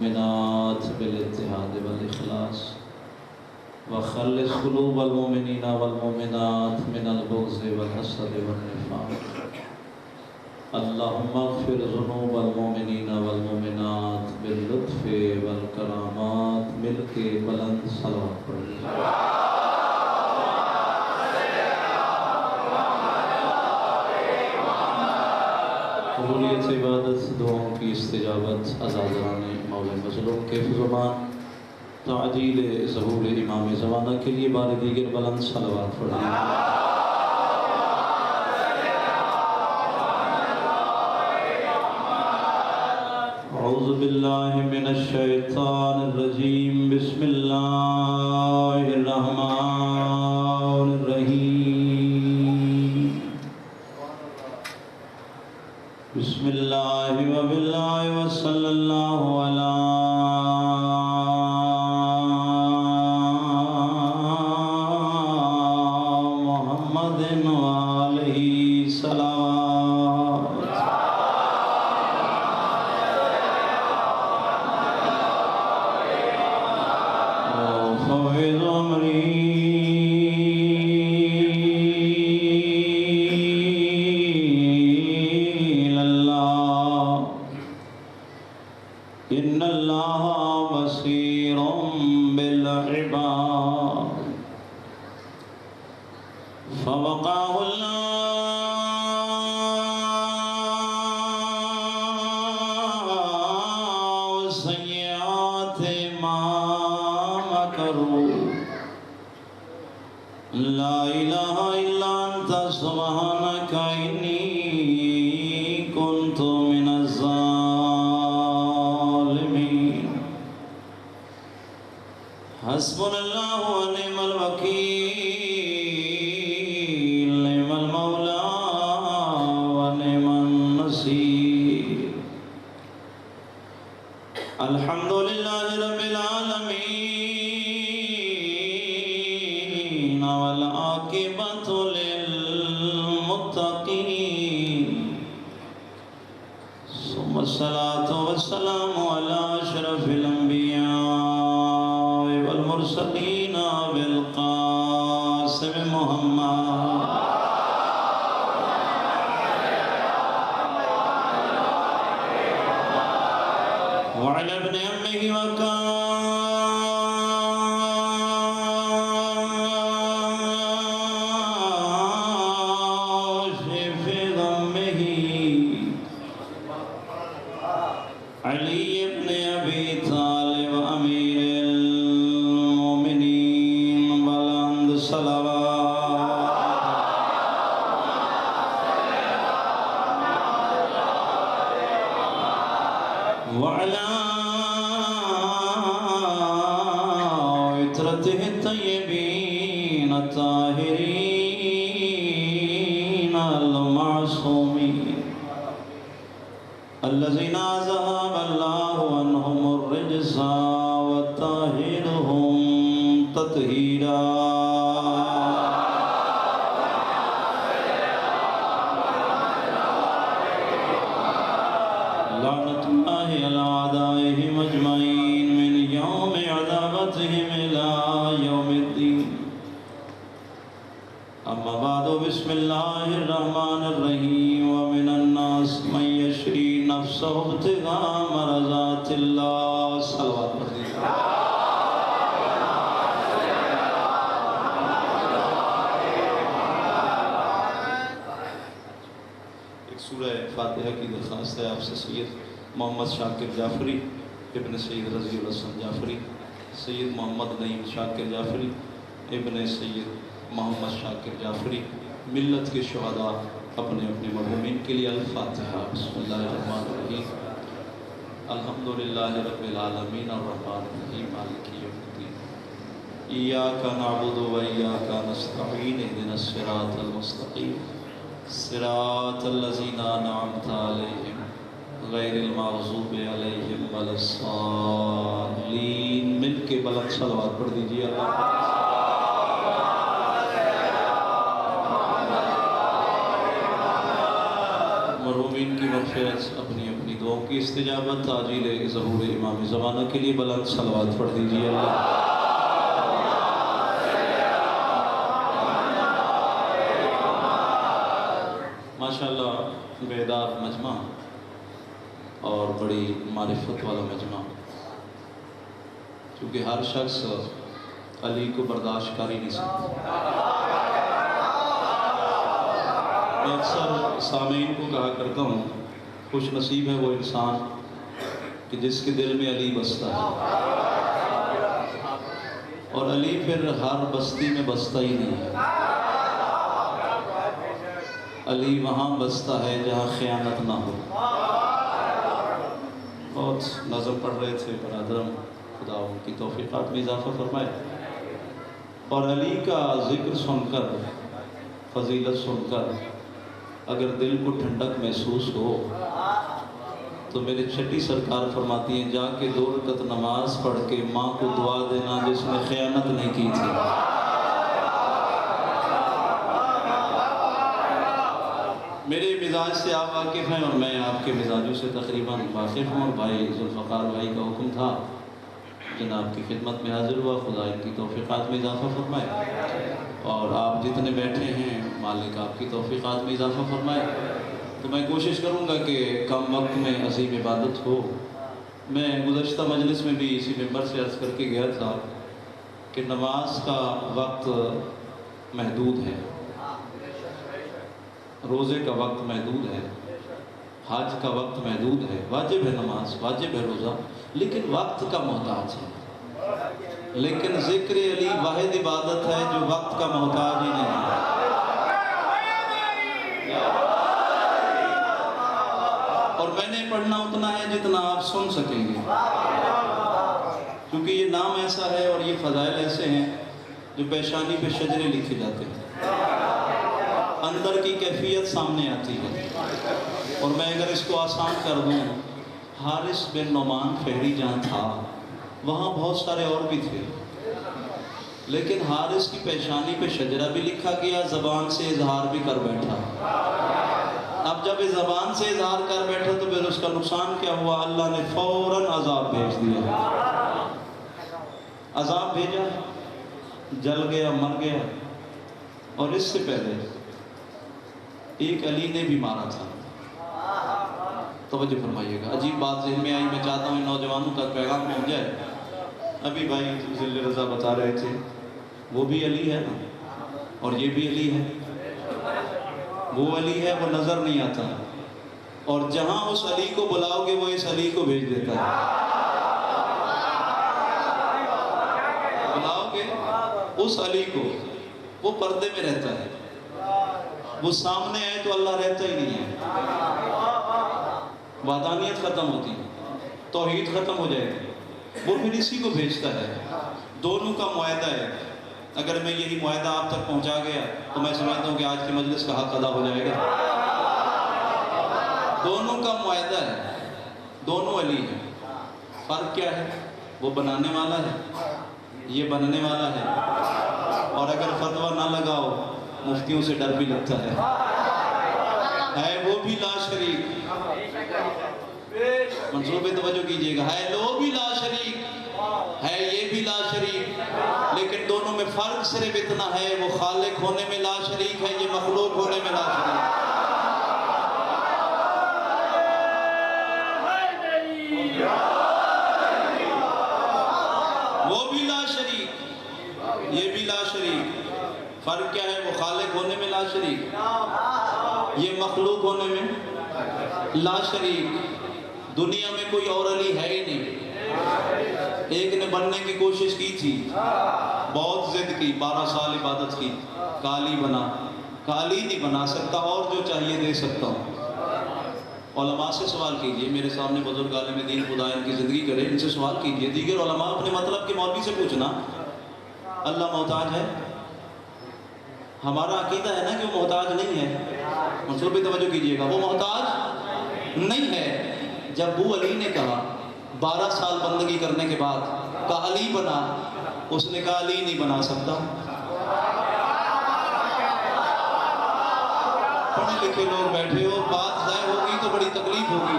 المؤمنات بالاتحاد والإخلاص وخلص قلوب المؤمنين والمؤمنات من البغض والحسد والنفاق. اللهم اغفر ذنوب المؤمنين والمؤمنات باللطف والكرامات. مل کے بلند صلوات پڑھیں. قبولیت عبادت، دعاؤں کی استجابت، عزازران مولا مظلوم کے حفظ و امان، تعجیل ظہور امام زمانہ کے لیے بار دیگر بلند صلوات پڑھیں. اعوذ باللہ من الشیطان الرجیم. بسم اللہ الرحمن الرحیم. بسم اللہ وباللہ وصلی اللہ علی محمد وآلہ صلوات. وفوض امری ان اللہ بصیر بالعباد. فوقاه اللہ سیئات ما مکروا. لا الہ الا انت سبحانک انی کنت من الظالمین. حسبنا اللہ ونعم الوکیل، نعم المولا ونعم النصیر. الحمد للہ رب العالمین والعاقبۃ للمتقین. ثم الصلاة والسلام على أشرف الأنبياء والمرسلين بالقاسم محمد وعلى ابن عمه وكاشف غمه علی ابن ابی طالب امیر المومنین. بلند صلوات. وعلى عترته الطیبین الطاہرین المعصومین الذين ذهب الله عنهم الرجس وطهرهم تطهيرا. لعنة الله على أعدائهم أجمعين من يوم عذابتهم إلى يوم الدين. أما بعد، بسم الله الرحمن الرحيم. ومن الناس من يشري نفسه ابتغاء مرضات الله. صلوات پڑھیں. ایک سورہ فاتحہ کی درخواست ہے آپ سے. سید محمد شاکر جعفری ابن سید رضی الحسن جعفری، سید محمد نعیم شاکر جعفری ابن سید محمد شاکر جعفری، ملت کے شہداء اپنے اپنے مرحومین کے لیے. الفاتحہ. بسم اللہ الرحمن الرحیم. الحمدللہ رب العالمین الرحمن الرحیم مالک یوم الدین. ایاک نعبد و ایاک نستعین. اہدنا الصراط المستقیم صراط الذین انعمت علیہم غیر المغضوب علیہم ولا الضالین. مل کے بلند صلوات پڑھ دیجیے. اللہ مرحومین کی مغفرت اپنی اپنی دعاؤں کی استجابت تعجیل ظہور امام زمانہ کے لیے بلند صلوات پڑھ دیجیے اللہ۔ ماشاءاللہ بیدار مجمع اور بڑی معرفت والا مجمع، کیونکہ ہر شخص علی کو برداشت کر ہی نہیں سکتا۔ میں اکثر سامعین کو کہا کرتا ہوں، خوش نصیب ہے وہ انسان کہ جس کے دل میں علی بستا ہے، اور علی پھر ہر بستی میں بستا ہی نہیں ہے۔ علی وہاں بستا ہے جہاں خیانت نہ ہو۔ بہت نظم پڑھ رہے تھے برادرم، خدا ان کی توفیقات میں اضافہ فرمائے۔ اور علی کا ذکر سن کر، فضیلت سن کر اگر دل کو ٹھنڈک محسوس ہو تو میرے چھٹی سرکار فرماتی ہیں، جا کے 2 رکعت نماز پڑھ کے ماں کو دعا دینا جس نے خیانت نہیں کی تھی۔ میرے مزاج سے آپ واقف ہیں اور میں آپ کے مزاجوں سے تقریباً واقف ہوں، اور بھائی ذوالفقار بھائی کا حکم تھا، جناب کی خدمت میں حاضر ہوا، خدا ان کی توفیقات میں اضافہ فرمائے، اور آپ جتنے بیٹھے ہیں مالک آپ کی توفیقات میں اضافہ فرمائے۔ تو میں کوشش کروں گا کہ کم وقت میں عظیم عبادت ہو۔ میں گزشتہ مجلس میں بھی اسی ممبر سے عرض کر کے گیا تھا کہ نماز کا وقت محدود ہے، روزے کا وقت محدود ہے، حج کا وقت محدود ہے، واجب ہے نماز، واجب ہے روزہ، لیکن وقت کا محتاج ہے۔ لیکن ذکر علی واحد عبادت ہے جو وقت کا محتاج ہی نہیں ہے۔ اور میں نے پڑھنا اتنا ہے جتنا آپ سن سکیں گے، کیونکہ یہ نام ایسا ہے اور یہ فضائل ایسے ہیں جو پیشانی پہ شجرے لکھے جاتے ہیں، اندر کی کیفیت سامنے آتی ہے۔ اور میں اگر اس کو آسان کر دوں، حارث بن نعمان فہری جہاں تھا وہاں بہت سارے اور بھی تھے، لیکن حارث کی پیشانی پہ شجرہ بھی لکھا گیا، زبان سے اظہار بھی کر بیٹھا۔ اب جب اس زبان سے اظہار کر بیٹھا تو پھر اس کا نقصان کیا ہوا؟ اللہ نے فوراً عذاب بھیج دیا۔ عذاب بھیجا، جل گیا، مر گیا۔ اور اس سے پہلے ایک علی نے بھی مارا تھا۔ توجہ فرمائیے گا، عجیب بات ذہن میں آئی، میں چاہتا ہوں نوجوانوں تک پیغام پہنچ جائے۔ ابھی بھائی ذل رضا بتا رہے تھے، وہ بھی علی ہے نا، اور یہ بھی علی ہے۔ وہ علی ہے، وہ نظر نہیں آتا، اور جہاں اس علی کو بلاؤ گے وہ اس علی کو بھیج دیتا ہے۔ بلاؤ گے اس علی کو، وہ پردے میں رہتا ہے، وہ سامنے آئے تو اللہ رہتا ہی نہیں ہے۔ وحدانیت ختم ہوتی ہے، توحید ختم ہو جائے گی، وہ پھر اسی کو بھیجتا ہے۔ دونوں کا معاہدہ ہے۔ اگر میں یہی معاہدہ آپ تک پہنچا گیا تو میں سمجھتا ہوں کہ آج کی مجلس کا حق ادا ہو جائے گا۔ دونوں کا معاہدہ ہے، دونوں علی ہیں۔ فرق کیا ہے؟ وہ بنانے والا ہے، یہ بننے والا ہے۔ اور اگر فتویٰ نہ لگاؤ، مفتیوں سے ڈر بھی لگتا ہے وہ بھی لا شریک۔ منصوبے توجہ کیجئے گا، ہے لو بھی لا شریک، ہے یہ بھی لا شریک، لیکن دونوں میں فرق صرف اتنا ہے، وہ خالق ہونے میں لا شریک ہے، یہ مخلوق ہونے میں لا شریک۔ وہ بھی لا شریک، یہ بھی لا شریک۔ فرق کیا ہے؟ وہ خالق ہونے میں لا شریک، یہ مخلوق ہونے میں لا شریک۔ دنیا میں کوئی اور علی ہے ہی نہیں۔ ایک نے بننے کی کوشش کی تھی، بہت ضد کی، 12 سال عبادت کی، کالی بنا، کالی نہیں بنا سکتا، اور جو چاہیے دے سکتا ہوں۔ علماء سے سوال کیجئے، میرے سامنے بزرگ عالم دین خدا ان کی زندگی کرے، ان سے سوال کیجئے۔ دیگر علماء اپنے مطلب کے مولوی سے پوچھنا، اللہ محتاج ہے؟ ہمارا عقیدہ ہے نا کہ وہ محتاج نہیں ہے۔ منصور پہ توجہ کیجئے گا، وہ محتاج نہیں ہے۔ جب وہ علی نے کہا 12 سال بندگی کرنے کے بعد کہا علی بنا، اس نے کہا علی نہیں بنا سکتا۔ پڑھے لکھے لوگ بیٹھے ہو، بات ضائع ہوگی تو بڑی تکلیف ہوگی۔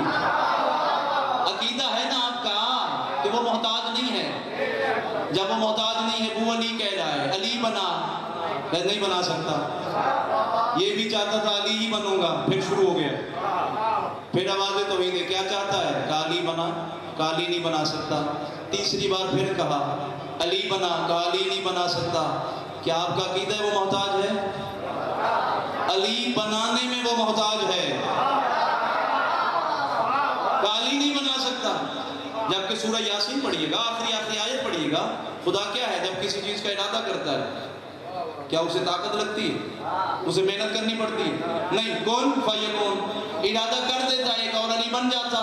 عقیدہ ہے نا آپ کا کہ وہ محتاج نہیں ہے. جب وہ محتاج نہیں ہے وہ علی کہہ رہا ہے علی بنا، نہیں بنا سکتا. یہ بھی چاہتا تھا علی ہی بنوں گا، پھر شروع ہو گیا. پھر آواز توحید ہے، کیا چاہتا ہے کہ علی بنا، کہ علی نہیں بنا سکتا. تیسری بار پھر کہا علی بنا، کہ علی نہیں بنا سکتا. کیا آپ کا عقیدہ ہے وہ محتاج ہے؟ علی بنانے میں وہ محتاج ہے، کہ علی نہیں بنا سکتا. جبکہ سورہ یاسین پڑھیے گا، آخری آیت پڑھیے گا. خدا کیا ہے؟ جب کسی چیز کا ارادہ کرتا ہے کیا اسے طاقت لگتی ہے؟ اسے محنت کرنی پڑتی ہے؟ نہیں. کون فیکون، ارادہ کر دیتا ہے ایک اور علی بن جاتا.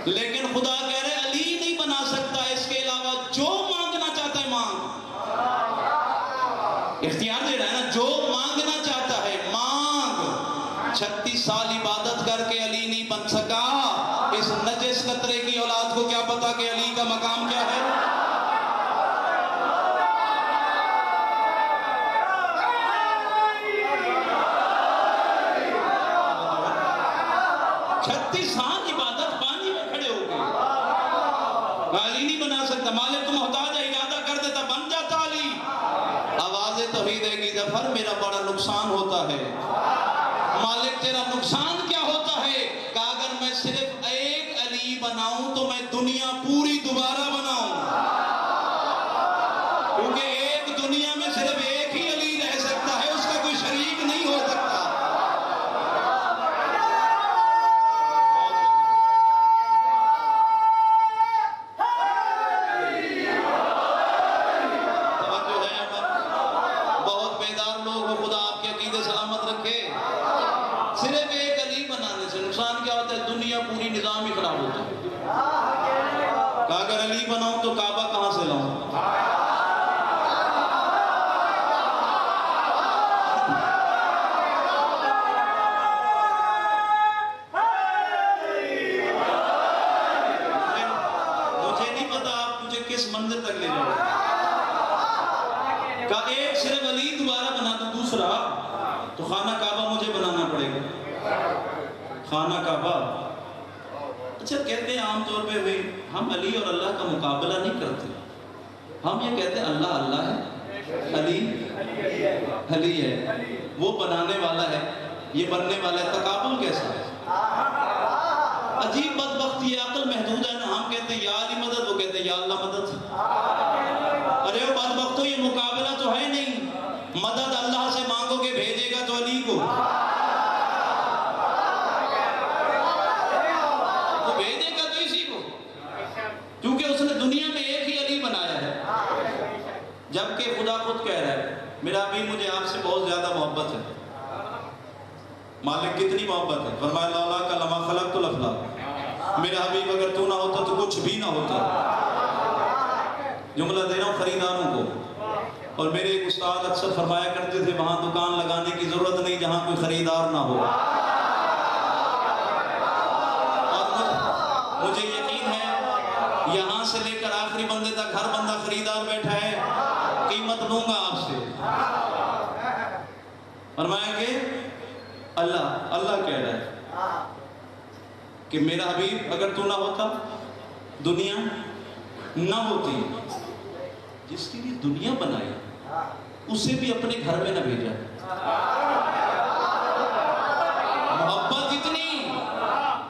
لیکن خدا کہہ رہے علی نہیں بنا سکتا، اس کے علاوہ جو مانگنا چاہتا ہے مانگ. اختیار دے رہا ہے نا، جو مانگنا چاہتا ہے مانگ. 36 سال عبادت کر کے علی نہیں بن سکا. اس نجس قطرے کی اولاد کو کیا پتا کہ علی کا مقام کیا ہے؟ 36 سال عبادت پانی میں کھڑے ہو گئے. علی نہیں بنا سکتا. مالک تو محتاج ہے، ارادہ کر دیتا بن جاتا علی. آواز توحید ہے کہ ظفر میرا بڑا نقصان ہوتا ہے. مالک تیرا نقصان کیا ہوتا ہے؟ کہ اگر میں صرف ایک علی بناؤں تو میں دنیا پوری دوبارہ بناؤں. کیونکہ ایک دنیا میں صرف ایک ہی علی رہ سکتا ہے، اس کا کوئی شریک نہیں ہو سکتا. صرف ایک علی بنانے سے نقصان کیا ہوتا ہے؟ دنیا پوری نظام ہی خراب ہوتا ہے. کہ اگر علی بناؤں تو کعبہ کہاں سے لاؤں؟ مجھے نہیں پتا آپ مجھے کس منزل تک لے جاؤ. کہ ایک صرف علی دوبارہ بنا دو، دوسرا تو خانہ کعبہ مجھے بنانا پڑے گا. خانہ کعبہ. اچھا کہتے ہیں عام طور پہ ہم علی اور اللہ کا مقابلہ نہیں کرتے. ہم یہ کہتے ہیں اللہ اللہ ہے، علی علی ہے. وہ بنانے والا ہے، یہ بننے والا ہے. تقابل کیسا ہے؟ عجیب بدبختی ہے، عقل محدود ہے نا. ہم کہتے ہیں یا علی مدد، وہ کہتے ہیں یا اللہ مدد. ارے وہ بدبختو، یہ مقابلہ تو ہے نہیں. مدد اللہ سے مانگو گے بھیجے گا تو علی کو، وہ بھیجے گا تو اسی کو، کیونکہ اس نے دنیا میں ایک ہی علی بنایا ہے. جبکہ خدا خود کہہ رہا ہے میرا حبیب مجھے آپ سے بہت زیادہ محبت ہے. مالک کتنی محبت ہے؟ فرمایا لا کا لما خلقت الافلاک. میرا حبیب اگر تو نہ ہوتا تو کچھ بھی نہ ہوتا. جملہ دے رہا ہوں خریداروں کو. اور میرے ایک استاد اکثر فرمایا کرتے تھے وہاں دکان لگانے کی ضرورت نہیں جہاں کوئی خریدار نہ ہو. اور مجھے یقین ہے یہاں سے لے کر آخری بندے تک ہر بندہ خریدار بیٹھا ہے. قیمت لوں گا آپ سے. فرمایا کہ اللہ کہہ رہا ہے کہ میرا حبیب اگر تو نہ ہوتا دنیا نہ ہوتی. جس کے لیے دنیا بنائی اسے بھی اپنے گھر میں نہ بھیجا. محبت اتنی.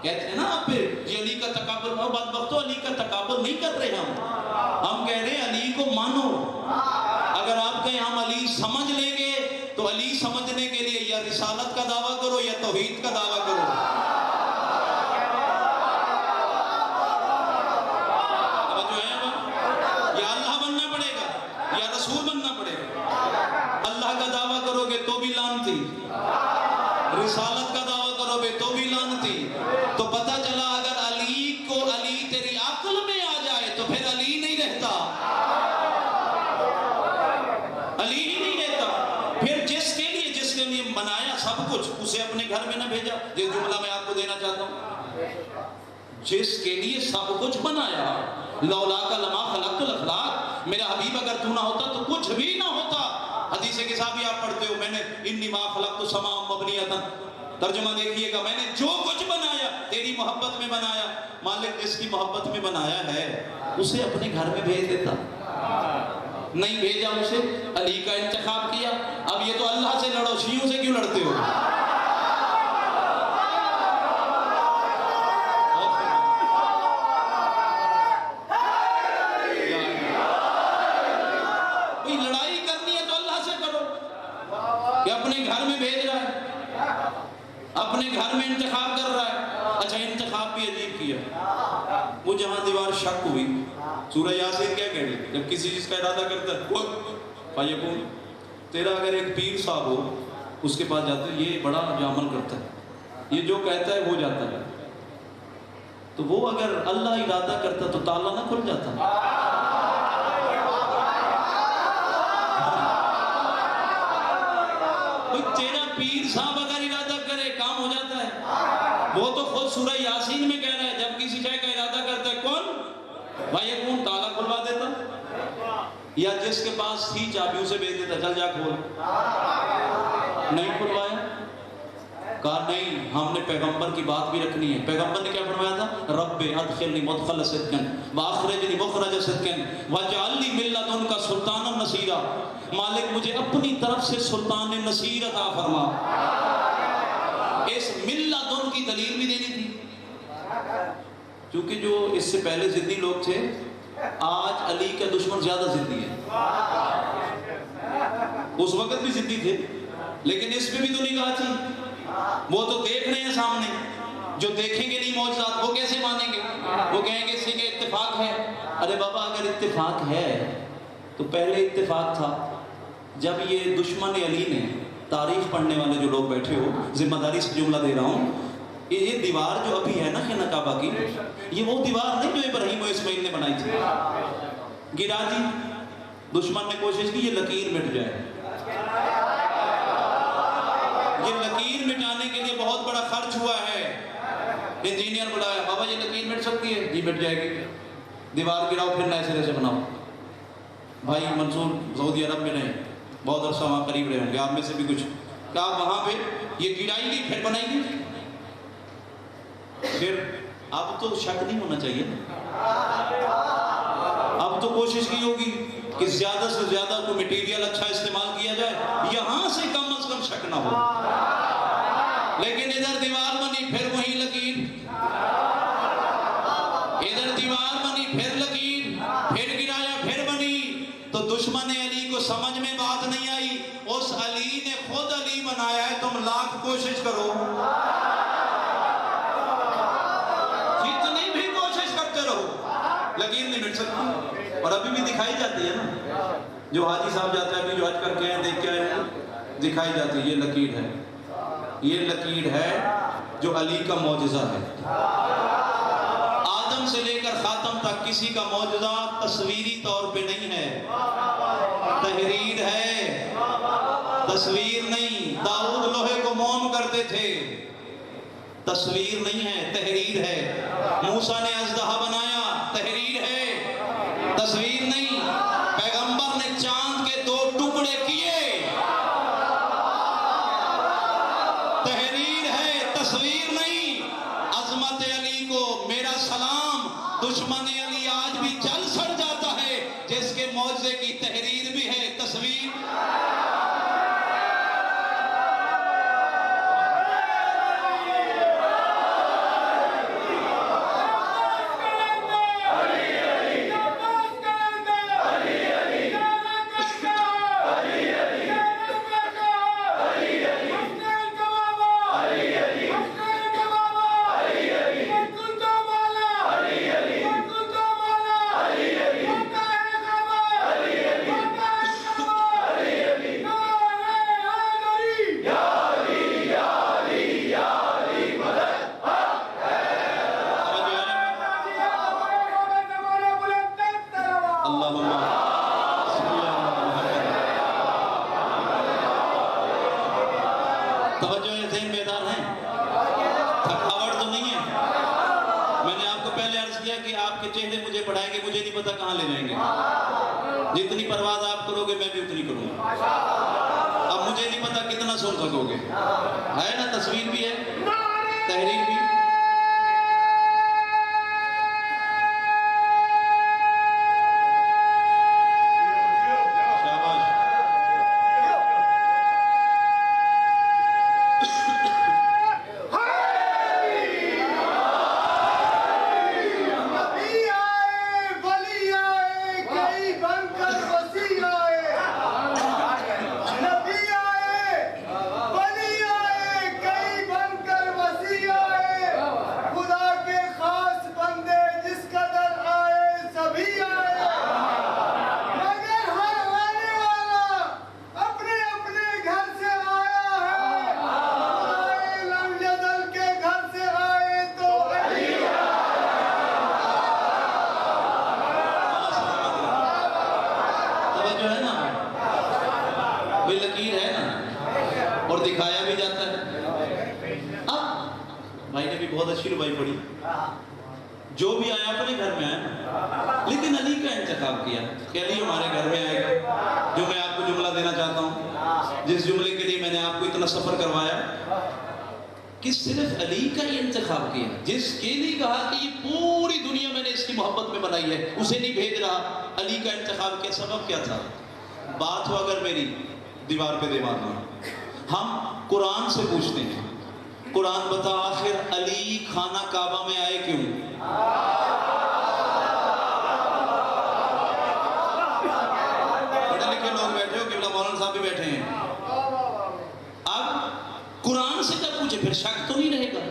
کہتے ہیں نا آپ پہ یہ علی کا تقابل. بدبختو علی کا تقابل نہیں کر رہے ہم کہہ رہے ہیں علی کو مانو. اگر آپ کہیں ہم علی سمجھ لیں گے تو علی سمجھنے کے لیے یا رسالت کا دعویٰ کرو یا توحید کا دعویٰ کرو. یا رسول بننا پڑے گا. اللہ کا دعویٰ کرو گے تو بھی لعنتی، رسالت کا دعویٰ کرو گے تو بھی لعنتی. تو پتہ چلا اگر علی کو علی تیری عقل میں آ جائے تو پھر علی نہیں رہتا. علی ہی نہیں رہتا. پھر جس کے لیے بنایا سب کچھ اسے اپنے گھر میں نہ بھیجا. یہ جملہ میں آپ کو دینا چاہتا ہوں. جس کے لیے سب کچھ بنایا لولا کا لما خلقت الافلاک. میرا حبیب اگر تو نہ ہوتا تو کچھ بھی نہ ہوتا. حدیث کے صحابی آپ پڑھتے ہو میں نے انی ما خلقت السماء مبنیۃ ترجمہ دیکھیے گا، میں نے جو کچھ بنایا تیری محبت میں بنایا۔ مالک جس کی محبت میں بنایا ہے اسے اپنے گھر میں بھیج دیتا، نہیں بھیجا اسے، علی کا انتخاب کیا۔ اب یہ تو اللہ سے لڑو، شیعوں سے کیوں لڑتے ہو؟ لڑائی کرنی ہے تو اللہ سے کرو، کہ اپنے گھر میں بھیج رہا ہے، اپنے گھر میں انتخاب کر رہا ہے۔ اچھا انتخاب بھی عجیب کیا، وہ جہاں دیوار شک ہوئی، سورہ یاسین کیا کہہ رہی؟ جب کسی چیز کا ارادہ کرتا ہے فیکون، تیرا اگر ایک پیر صاحب ہو اس کے پاس جاتے یہ بڑا جو عمل کرتا ہے، یہ جو کہتا ہے ہو جاتا ہے، تو وہ اگر اللہ ارادہ کرتا تو تالا نہ کھل جاتا؟ تیرا پیر صاحب اگر ارادہ کرے کام ہو جاتا ہے۔ وہ تو خود سورہ یاسین میں کہہ رہا ہے جب کسی شے کا ارادہ کرتا ہے کون بھائی کون تالا کھلوا دیتا، یا جس کے پاس تھی چابی اسے بھیج دیتا چل جا کھول، نہیں کھلوایا، کہا نہیں ہم نے پیغمبر کی بات بھی رکھنی ہے۔ پیغمبر نے کیا فرمایا تھا؟ رب ادخلنی مدخل صدق واخرجنی مخرج صدق واجعل لی من لدنک سلطانا نصیرا، مالک مجھے اپنی طرف سے سلطان نصیر عطا فرما۔ اس من لدن کی دلیل بھی دینی تھی، کیونکہ جو اس سے پہلے ضدی لوگ تھے، آج علی کا دشمن زیادہ ضدی ہے، اس وقت بھی ضدی تھے لیکن اس پہ بھی تو نگاہ تھی، وہ تو دیکھ رہے ہیں سامنے، جو دیکھیں گے نہیں معجزات وہ کیسے مانیں گے؟ وہ کہیں گے اس کے اتفاق ہے۔ ارے بابا اگر اتفاق ہے تو پہلے اتفاق تھا جب یہ دشمن علی نے، تاریخ پڑھنے والے جو لوگ بیٹھے ہو ذمہ داری سے جملہ دے رہا ہوں، یہ دیوار جو ابھی ہے نا خانہ کعبہ کی، یہ وہ دیوار نہیں جو ابراہیم و اسماعیل نے بنائی تھی، گرا دی، دشمن نے کوشش کی یہ لکیر مٹ جائے، یہ لکیر مٹانے کے لیے بہت بڑا خرچ ہوا ہے، انجینئر بلایا، بابا یہ لکیر مٹ سکتی ہے؟ جی مٹ جائے گی، دیوار گراؤ پھر نئے سرے سے بناؤ۔ بھائی منصور سعودی عرب میں رہے، بہت عرصہ وہاں قریب رہے ہوں گے، آپ میں سے بھی کچھ، کہا وہاں پہ یہ گرائیں گی پھر بنائیں گی، پھر اب تو شک نہیں ہونا چاہیے، اب تو کوشش کی ہوگی کہ زیادہ سے زیادہ کو میٹیریل اچھا استعمال کیا جائے، یہاں سے کم از کم شک نہ ہو، لیکن ادھر دیوار بنی پھر وہی لکیر، ادھر دیوار بنی پھر لکیر، پھر گرایا پھر بنی، تو دشمن علی کو سمجھ میں بات نہیں آئی، اس علی نے خود علی بنایا ہے، تم لاکھ کوشش کرو، جتنی بھی کوشش کرتے رہو، لکیر نہیں مٹ سکتی، اور ابھی بھی دکھائی جاتی ہے نا، جو حاجی صاحب جاتا ہے ابھی جو حج کر کے ہیں دیکھ کے آئے ہیں، دکھائی جاتی ہے، یہ لکیر ہے، یہ لکیر ہے جو علی کا معجزہ ہے۔ آدم سے لے کر خاتم تک کسی کا معجزہ تصویری طور پہ نہیں ہے، تحریر ہے، تصویر نہیں۔ داؤد لوہے کو موم کرتے تھے، تصویر نہیں ہے، تحریر ہے۔ موسیٰ نے اژدہا بنایا، تحریر ہے، تصویر نہیں۔ پیغمبر نے چاند کے 2 ٹکڑے کیے، تحریر ہے، تصویر نہیں۔ عظمت علی کو میرا سلام، دشمن علی آج بھی جل سڑ جاتا ہے جس کے معجزے کی تحریر بھی ہے، تصویر۔ جتنی پرواز آپ کرو گے میں بھی اتنی کروں گا۔ اب مجھے نہیں پتا کتنا سن سکو گے. ہے نا, تصویر بھی ہے, تحریر بھی. دکھایا بھی جاتا ہے. اب بھائی نے بھی بہت اچھی ربائی پڑھی, جو بھی آیا اپنے گھر میں آیا, لیکن علی کا انتخاب کیا کہ علی ہمارے گھر میں آئے گا. جو میں آپ کو جملہ دینا چاہتا ہوں, جس جملے کے لیے میں نے آپ کو اتنا سفر کروایا, کہ صرف علی کا ہی انتخاب کیا, جس کے لیے کہا کہ یہ پوری دنیا میں نے اس کی محبت میں بنائی ہے, اسے نہیں بھیج رہا. علی کا انتخاب کیا, سبب کیا تھا؟ بات ہو اگر میری دیوار پہ دیوار میں, ہم قرآن سے پوچھتے ہیں, قرآن بتا آخر علی خانہ کعبہ میں آئے کیوں؟ پڑھے لکھے لوگ بیٹھے ہو, قبلہ مولانا صاحب بھی بیٹھے ہیں. اب قرآن سے جب پوچھے پھر شک تو نہیں رہے گا.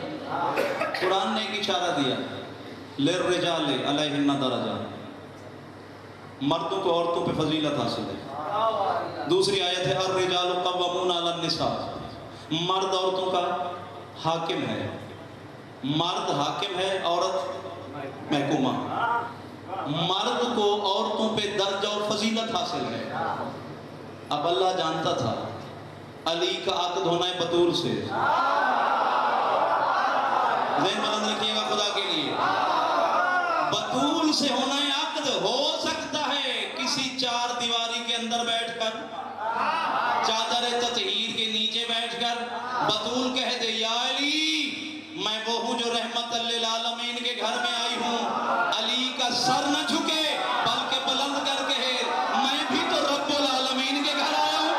قرآن نے ایک اشارہ دیا, للرجال علیہن درجہ, مردوں کو عورتوں پہ فضیلت حاصل ہے. دوسری آیت ہے الرجال قوامون علی النساء, مرد عورتوں کا حاکم ہے. مرد حاکم ہے, عورت محکومہ. مرد کو عورتوں پہ درجہ اور فضیلت حاصل ہے. اب اللہ جانتا تھا علی کا عقد ہونا ہے بطول سے. ذہن بلند رکھیے گا خدا کے لیے, بطول سے ہونا ہے عقد. ہو سکتا ہے کسی چار دیواری کے اندر بیٹھ کر, چادر تطہیر کے نیچے بیٹھ کر بطول کہہ دے, یا علی میں وہ ہوں جو رحمت للعالمین کے گھر میں آئی ہوں. علی کا سر نہ جھکے بلکہ بلند کر کہے, میں بھی تو رب العالمین کے گھر آیا ہوں.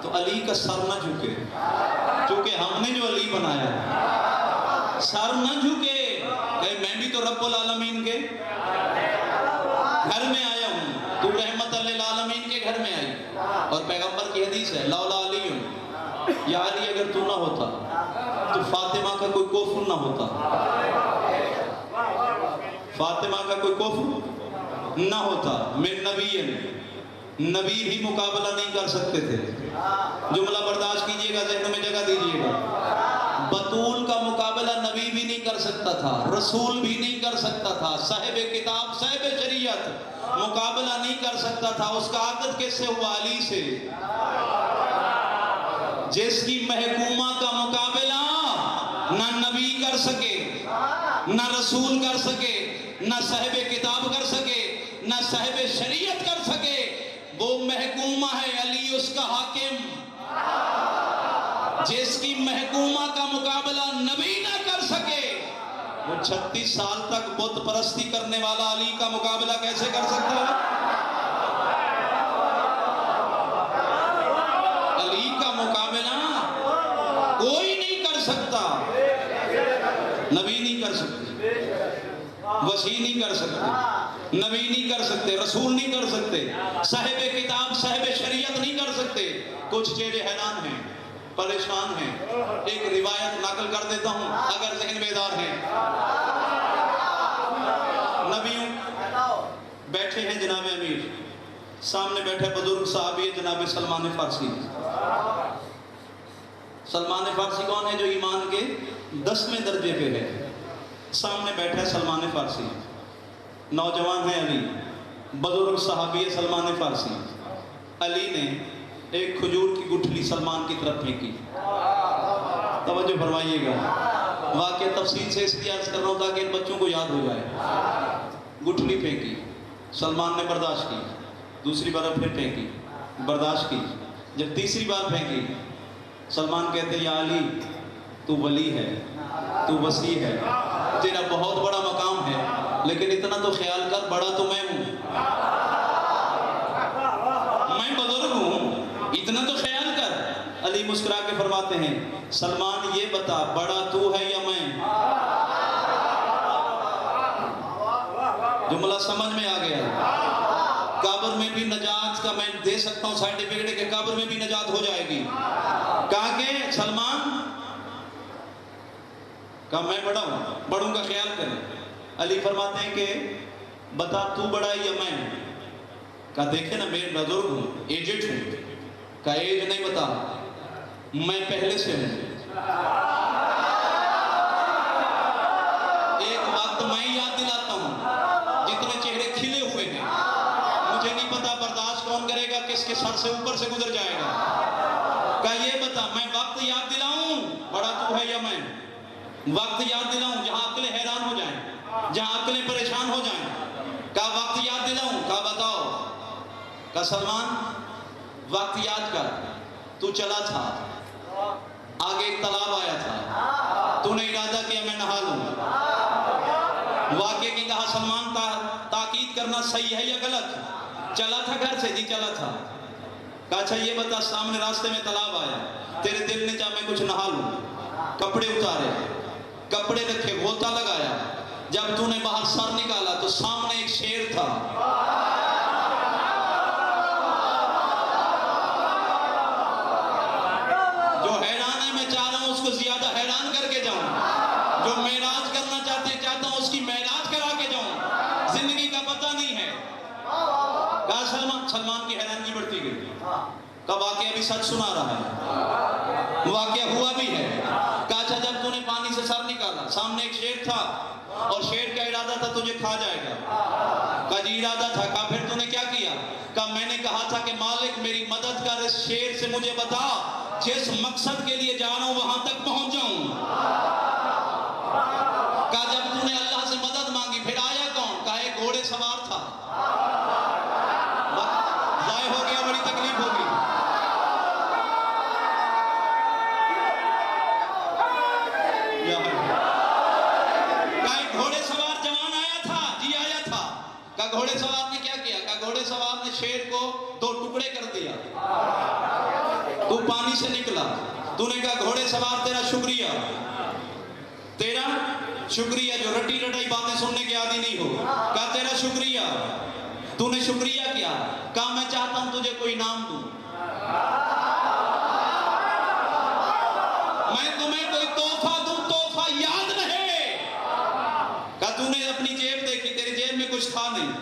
تو علی کا سر نہ جھکے, چونکہ ہم نے جو علی بنایا ہے, سر نہ جھکے کہ میں بھی تو رب العالمین کے گھر میں آیا ہوں, تو رحمت للعالمین کے گھر میں آئی. اور پیغمبر کی حدیث ہے, لولا علی, یا علی اگر تو نہ ہوتا تو فاطمہ کا کوئی کفر نہ ہوتا. فاطمہ کا کوئی کفر نہ ہوتا. من نبی, نبی بھی مقابلہ نہیں کر سکتے تھے. جملہ برداشت کیجئے گا, ذہن میں جگہ دیجئے گا. بطول کا مقابلہ نبی بھی نہیں کر سکتا تھا, رسول بھی نہیں کر سکتا تھا, صاحب کتاب صاحب شریعت مقابلہ نہیں کر سکتا تھا. اس کا عقد کس سے ہوا؟ علی سے. جس کی محکومہ کا مقابلہ نہ نبی کر سکے, نہ رسول کر سکے, نہ صاحب کتاب کر سکے, نہ صاحب شریعت کر سکے, وہ محکومہ ہے علی اس کا حاکم. جس کی محکومہ کا مقابلہ نبی نہ کر سکے, وہ 36 سال تک بت پرستی کرنے والا علی کا مقابلہ کیسے کر سکتا ہے؟ علی کا مقابلہ کوئی نہیں کر سکتا. نبی نہیں کر سکتے, وسیع نہیں کر سکتے, نبی نہیں کر سکتے, رسول نہیں کر سکتے, صاحب کتاب صاحب شریعت نہیں کر سکتے. کچھ چہرے حیران ہیں, پریشان ہیں. ایک روایت نقل کر دیتا ہوں اگر ذہن بیدار ہیں. نبیوں بیٹھے ہیں جناب امیر، سامنے بیٹھے بزرگ صحابی ہیں جناب سلمان فارسی. سلمان فارسی کون ہے؟ جو ایمان کے 10ویں درجے پہ ہے. سامنے بیٹھا ہے سلمان فارسی، نوجوان ہے علی، بزرگ صحابی ہے سلمان فارسی. علی نے ایک کھجور کی گٹھلی سلمان کی طرف پھینکی. توجہ فرمائیے گا، واقعہ تفصیل سے اس لیے عرض کر رہا ہوں تاکہ ان بچوں کو یاد ہو جائے. گٹھلی پھینکی، سلمان نے برداشت کی. دوسری بار پھر پھینکی، برداشت کی. جب تیسری بار پھینکی، سلمان کہتے یا علی تو ولی ہے، تو وسیع ہے، تیرا بہت بڑا مقام ہے، لیکن اتنا تو خیال کر بڑا تو میں ہوں، میں بزرگ ہوں، اتنا تو خیال کر. علی مسکرا کے فرماتے ہیں سلمان یہ بتا بڑا تو ہے یا میں؟ جملہ سمجھ میں آ گیا. قبر میں بھی نجات کا میں دے سکتا ہوں سرٹیفکیٹ کہ قبر میں بھی نجات ہو جائے گی. کہا کہ سلمان، کہا میں بڑا ہوں، بڑوں کا خیال کریں. علی فرماتے ہیں کہ بتا تو بڑا ہے یا میں؟ کہا دیکھیں نا میں بزرگ ہوں، ایجڈ ہوں. کہا ایج نہیں بتا، میں پہلے سے ہوں. ایک وقت میں یاد دلاتا ہوں، جتنے چہرے کھلے ہوئے ہیں مجھے نہیں پتا برداشت کون کرے گا، کس کے سر سے اوپر سے گزر جائے گا. کہا یہ بتا میں وقت یاد دلاؤں بڑا تو ہے یا میں؟ وقت یاد دلاؤں جہاں عقلیں حیران ہو جائیں، جہاں عقلیں پریشان ہو جائیں. کہا وقت یاد دلاؤں. کہا بتاؤ. کہا سلمان وقت یاد کر، تو چلا تھا، آگے ایک تالاب آیا تھا، تو نے ارادہ کیا میں نہا لوں. واقعے کی کہا سلمان تاکید کرنا صحیح ہے یا غلط؟ چلا تھا گھر سے؟ جی چلا تھا. کہا اچھا یہ بتا سامنے راستے میں تالاب آیا، تیرے دل نے چاہا میں کچھ نہا لوں. کپڑے اتارے، کپڑے رکھے، غوطہ لگایا. جب تو نے باہر سر نکالا تو سامنے ایک شیر تھا. جو حیران ہے میں چاہ رہا ہوں اس کو زیادہ حیران کر کے جاؤں. جو معراج کرنا چاہتا ہوں اس کی معراج کرا کے جاؤں. زندگی کا پتہ نہیں ہے. کہا سلمان کی حیرانگی بڑھتی گئی. کہا واقعہ بھی سچ سنا رہا ہے، واقعہ ہوا بھی ہے. کہا اچھا جب تو نے پانی سے سر نکالا سامنے ایک شیر تھا اور شیر کا ارادہ تھا تجھے کھا جائے گا. کہا جی ارادہ تھا. کہا پھر تو نے کیا کیا؟ کہا میں نے کہا تھا کہ مالک میری مدد کر، اس شیر سے مجھے بتا جس مقصد کے لیے جا رہا ہوں وہاں تک پہنچ جاؤں. کہا جب تو نے اللہ سے مدد مانگی پھر آیا کون؟ کہا ایک گھوڑے سوار تھا. ضائع ہو گیا، بڑی تکلیف ہوگی. کہا ایک گھوڑے سوار جوان آیا تھا. جی آیا تھا. کہا گھوڑے سوار نے کیا کیا؟ کہا گھوڑے سوار نے شیر کو 2 ٹکڑے کر دیا. تو پانی سے نکلا. تو نے کہا گھوڑے سوار تیرا شکریہ، تیرا شکریہ جو رٹی رٹائی باتیں سننے کے عادی نہیں ہو. کہا تیرا شکریہ. تو نے شکریہ کیا. کہا میں چاہتا ہوں تجھے کوئی نام دوں، میں تمہیں کوئی تحفہ دوں، تحفہ یاد رہے. کہا تو نے اپنی جیب دیکھی، تیری جیب میں کچھ تھا نہیں.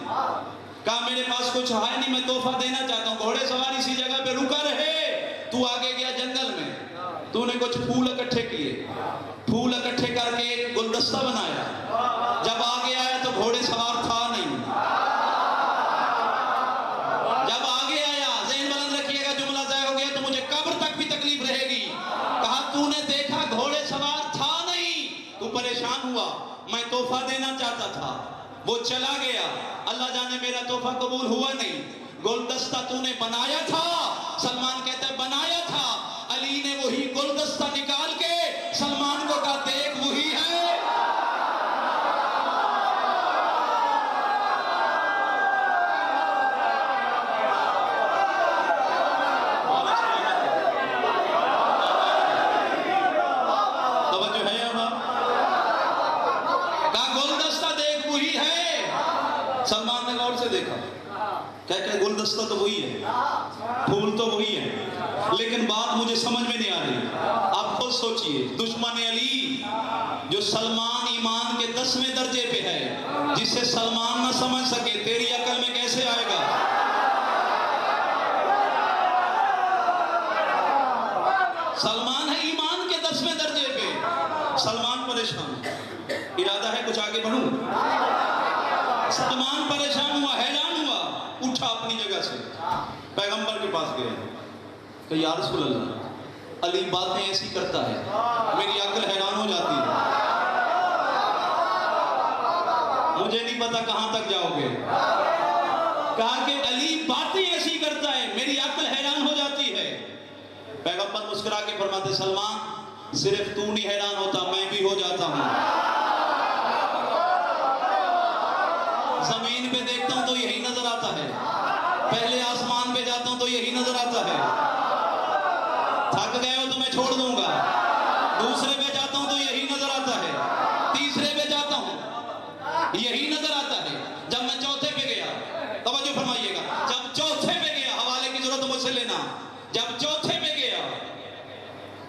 کہا میرے پاس کچھ ہے نہیں، میں تحفہ دینا چاہتا ہوں. گھوڑے سوار اسی جگہ پہ رکا رہے. تو آگے گیا جنگل میں، تو نے کچھ پھول اکٹھے کیے، پھول اکٹھے کر کے ایک گلدستہ بنایا. جب آگے آیا تو گھوڑے سوار تھا نہیں. جب آگے آیا، ذہن بلند رکھیے گا، جملہ ضائع ہو گیا تو مجھے قبر تک بھی تکلیف رہے گی. کہا تو نے دیکھا گھوڑے سوار تھا نہیں، تو پریشان ہوا، میں تحفہ دینا چاہتا تھا، وہ چلا گیا. اللہ جانے میرا تحفہ قبول ہوا نہیں. گلدستہ تو نے بنایا تھا. سلمان کہتا ہے بنایا تھا. علی نے وہی گلدستہ نکال کے سلمان کو کہا دیکھ وہی ہے. توجہ ہے اب؟ کہا گلدستہ دیکھ وہی ہے. سلمان نے غور سے دیکھا، کہ گلدستہ تو وہی ہے، پھول تو وہی ہے. لیکن بات مجھے سمجھ میں نہیں آ رہی. آپ خود سوچئے, دشمن علی جو سلمان ایمان کے 10ویں درجے پہ ہے, جسے سلمان نہ سمجھ سکے, تیری عقل میں کیسے آئے گا؟ سلمان ہے ایمان کے 10ویں درجے پہ, سلمان پریشان. ارادہ ہے کچھ آگے بڑھوں. سلمان پریشان ہوا, حیران ہوا, اٹھا اپنی جگہ سے, پیغمبر کے پاس گیا کہ یا رسول اللہ, علی باتیں ایسی کرتا ہے, میری عقل حیران ہو جاتی ہے, مجھے نہیں پتا کہاں تک جاؤ گے. کہا کہ علی باتیں ایسی کرتا ہے, میری عقل حیران ہو جاتی ہے. پیغمبر مسکرا کے فرماتے, سلمان صرف تو نہیں حیران ہوتا, میں بھی ہو جاتا ہوں. زمین پہ دیکھتا ہوں تو یہی نظر آتا ہے, پہلے آسمان پہ جاتا ہوں تو یہی نظر آتا ہے. تھک گئے ہو تو میں چھوڑ دوں گا, دوسرے پہ جاتا ہوں تو یہی نظر آتا ہے, تیسرے پہ جاتا ہوں یہی نظر آتا ہے. جب میں چوتھے پہ گیا, توجہ فرمائیے گا, جب چوتھے پہ گیا, حوالے کی ضرورت مجھ سے لینا, جب چوتھے پہ گیا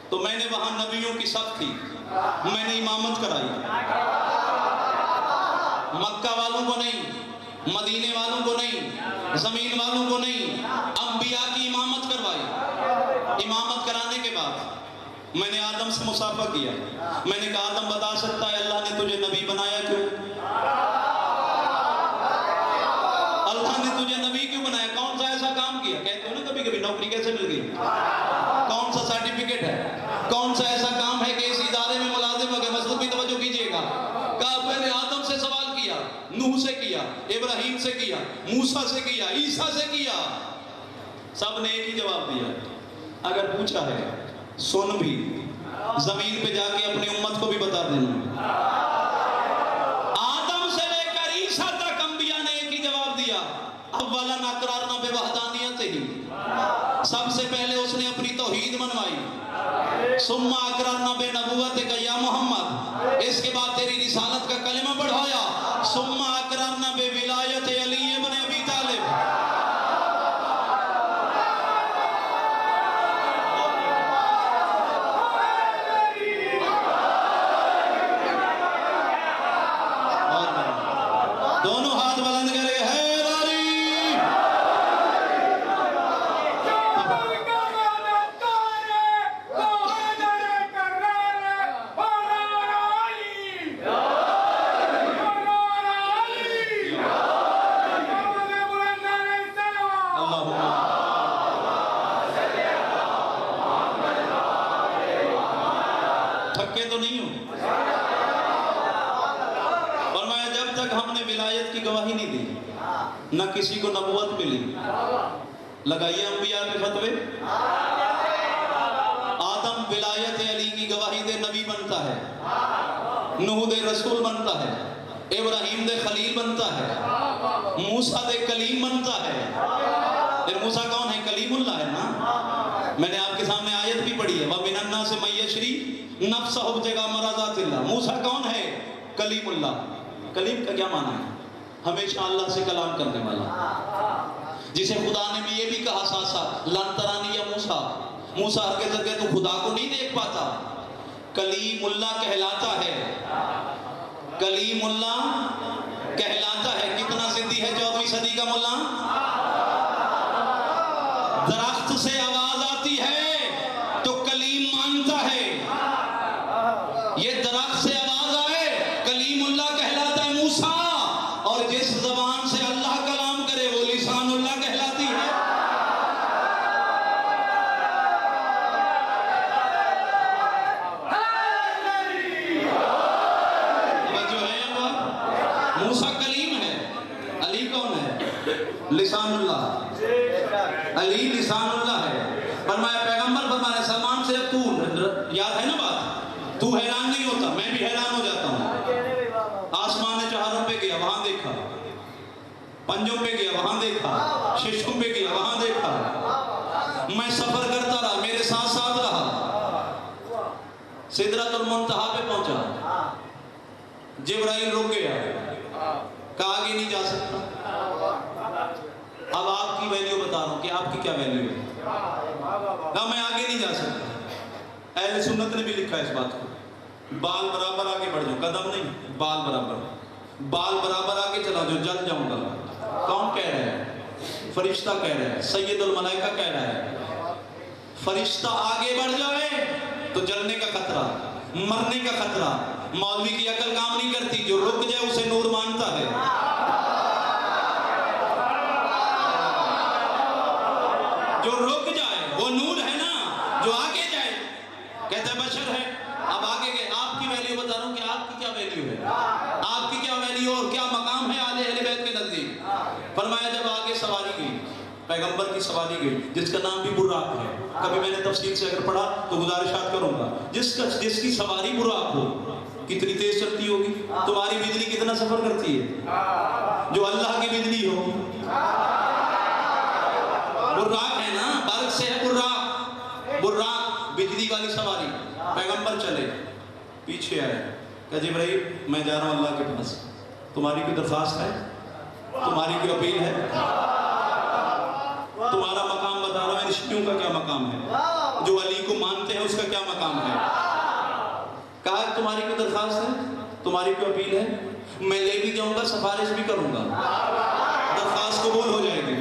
تو میں نے وہاں نبیوں کی صف تھی, میں نے امامت کرائی. مکہ والوں کو نہیں, مدینے والوں کو نہیں, زمین والوں کو نہیں, انبیاء کی امامت کروائی. امامت کرانے کے بعد میں نے آدم سے مصافحہ کیا. میں نے کہا, آدم بتا سکتا ہے اللہ نے تجھے نبی بنایا کیوں؟ اللہ نے تجھے نبی کیوں بنایا؟ کون سا ایسا کام کیا؟ کہتے ہو نا کبھی کبھی نوکری کیسے مل گئی, کون سا سرٹیفکیٹ ہے, کون سا ایسا کام ہے کہ اس ادارے میں ملازم ہو گئے. مسجد بھی توجہ کیجئے گا. کہا میں نے آدم سے سوال کیا, نوح سے کیا, ابراہیم سے کیا, موسیٰ سے کیا, عیسیٰ سے کیا, سب نے ایک ہی جواب دیا. اگر پوچھا ہے سن بھی, زمین پہ جا کے اپنی امت کو بھی بتا دینا. آدم سے لے کر عیسیٰ تک انبیاء نے ایک ہی جواب دیا, اولا اقرارنا بوحدانیت ہی. سب سے پہلے اس نے اپنی توحید منوائی, ثم اقرارنا بنبوتک یا محمد, اس کے بعد تیری رسالت کا کلمہ بڑھایا, ثم اقرارنا بولایت علی ابن ابی طالب. دونوں ہاتھ بلند کرے, تھکے تو نہیں ہو. فرمایا جب تک ہم نے ولایت کی گواہی نہیں دی, نہ کسی کو نبوت ملی. لگائیے انبیاء پہ فتوے. آدم ولایت علی کی گواہی دے نبی بنتا ہے, نوح دے رسول بنتا ہے, ابراہیم دے خلیل بنتا ہے, موسیٰ دے کلیم بنتا ہے. موسیٰ کون ہے؟ کلیم اللہ ہے نا. میں نے آپ کے سامنے آیت بھی پڑھی ہے, وَمِنَ النَّاسِ مَن يَشْرِي نَفْسَهُ ابْتِغَاءَ مَرْضَاتِ اللَّهِ. موسیٰ کون ہے؟ کلیم اللہ. کلیم کا کیا معنی ہے؟ ہمیشہ اللہ سے کلام کرنے والا, جسے خدا نے بھی یہ بھی کہا ساتھ ساتھ, لن ترانی یا موسیٰ, موسیٰ ہرگز تو خدا کو نہیں دیکھ پاتا. کلیم اللہ کہلاتا ہے, کلیم اللہ کہلاتا ہے. کتنا ضدی ہے 14ویں صدی کا ملا. درخت سے آواز آتی ہے تو کلیم مانتا ہے, یہ درخت سے آواز آئے کلیم اللہ کہلاتا ہے موسیٰ, اور جس زبان سے اللہ کلام کرے وہ لسان اللہ کہلاتی ہے. جو ہے موسیٰ کلیم ہے, علی کون ہے؟ لسان اللہ. علی لسان اللہ ہے. فرمایا پیغمبر فرمایا سلمان سے اب تو یاد ہے نا بات, تو حیران نہیں ہوتا, میں بھی حیران ہو جاتا ہوں. آسمان چہاروں پہ گیا, وہاں دیکھا, پنجوں پہ گیا, وہاں دیکھا, ششوں پہ گیا, وہاں دیکھا. میں سفر کرتا رہا, میرے ساتھ ساتھ رہا, سدرۃ المنتہا پہ پہنچا, جبرائیل رک گیا, کہا آگے نہیں جا سکتا. اب آپ کی ویلیو بتا رہا ہوں کہ آپ کی کیا ویلیو ہے. کہا میں آگے نہیں جا سکتا۔ اہل سنت نے بھی لکھا ہے اس بات کو، بال برابر آگے بڑھ جاؤ، قدم نہیں، بال برابر آگے چلا جو جل جاؤں گا۔ کون کہہ رہا ہے؟ فرشتہ کہہ رہا ہے، سید الملائکہ کہہ رہا ہے۔ فرشتہ آگے بڑھ جائے تو جلنے کا خطرہ، مرنے کا خطرہ۔ مولوی کی عقل کام نہیں کرتی، جو رک جائے اسے نور مانتا ہے۔ جو رک جائے وہ نور ہے نا، جو آگے جائے کہتا ہے بشر ہے۔ اب آگے گئے، آپ کی ویلیو بتا رہا ہوں کہ آپ کی کیا ویلیو ہے، آپ کی کیا ویلیو اور کیا مقام ہے اہل بیت کے نزدیک۔ فرمایا جب آگے سواری گئی، پیغمبر کی سواری گئی، جس کا نام بھی براق ہے، کبھی میں نے تفصیل سے اگر پڑھا تو گزارشات کروں گا، جس کی سواری براق ہو، کتنی تیز چلتی ہوگی؟ تمہاری بجلی کتنا سفر کرتی ہے؟ جو اللہ کی بجلی ہو، براق ہے نا، برق سے ہے براق بجلی والی سواری۔ پیغمبر چلے، پیچھے آئے، کہ جبرائیل میں جا رہا ہوں اللہ کے پاس، تمہاری کوئی درخواست ہے، تمہاری کوئی اپیل ہے؟ تمہارا مقام بتا رہا ہوں، رشتیوں کا کیا مقام ہے، جو علی کو مانتے ہیں اس کا کیا مقام ہے۔ کہا تمہاری کوئی درخواست ہے، تمہاری کوئی اپیل ہے؟ میں لے بھی جاؤں گا، سفارش بھی کروں گا، درخواست قبول ہو جائے گی۔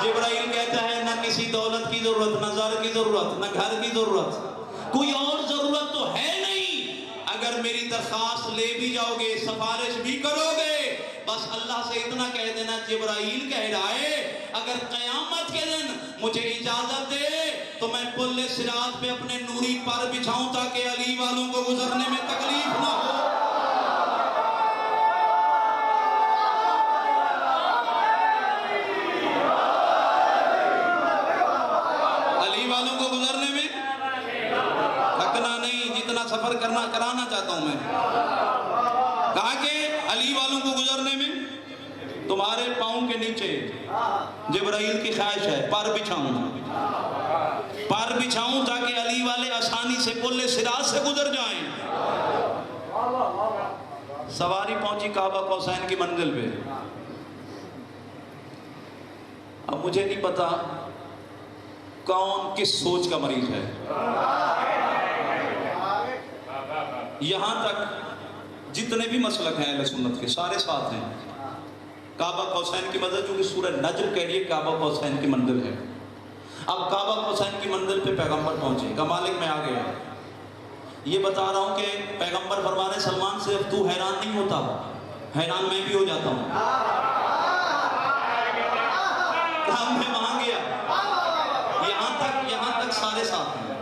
جبرائیل کہتا ہے نہ کسی دولت کی ضرورت، نہ زر کی ضرورت، نہ گھر کی ضرورت، کوئی اور ضرورت تو ہے نہیں۔ اگر میری درخواست لے بھی جاؤ گے، سفارش بھی کرو گے، بس اللہ سے اتنا کہہ دینا، جبرائیل کہہ رہا ہے اگر قیامت کے دن مجھے اجازت دے تو میں پل صراط پہ اپنے نوری پر بچھاؤں تاکہ علی والوں کو گزرنے میں تکلیف نہ ہو۔ سفر کرانا چاہتا ہوں میں، کہا کہ علی والوں کو گزرنے میں تمہارے پاؤں کے نیچے جبرائیل کی خواہش ہے پر بچھاؤں تاکہ علی والے آسانی سے پل صراط سے گزر جائیں۔ سواری پہنچی کعبہ قوسین کی منزل پہ۔ اب مجھے نہیں پتا کون کس سوچ کا مریض ہے، یہاں تک جتنے بھی مسلک ہیں اہل سنت کے سارے ساتھ ہیں۔ کعبہ قوسین کی منزل، چونکہ سورہ نجم کہہ رہی ہے کعبہ قوسین کی منزل ہے۔ اب کعبہ قوسین کی منزل پہ پیغمبر پہنچے، کہا مالک میں آ گیا۔ یہ بتا رہا ہوں کہ پیغمبر فرمانے سلمان سے اب تو حیران نہیں ہوتا، حیران میں بھی ہو جاتا ہوں۔ کہا میں وہاں گیا، یہاں تک سارے ساتھ ہیں۔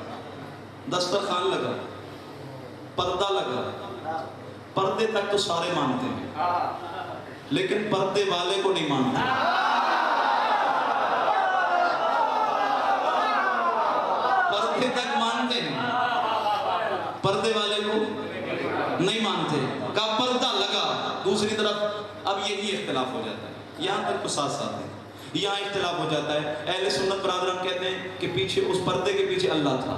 دسترخوان لگا، پردہ لگا، پردے تک تو سارے مانتے ہیں لیکن پردے والے کو نہیں مانتے۔ پردے تک مانتے ہیں، پردے والے کو نہیں مانتے۔ کہا پردہ لگا، دوسری طرف اب یہی اختلاف ہو جاتا ہے، یہاں تک تو ساتھ ساتھ ہیں، یہاں اختلاف ہو جاتا ہے۔ اہل سنت برادران کہتے ہیں کہ پیچھے اس پردے کے پیچھے اللہ تھا،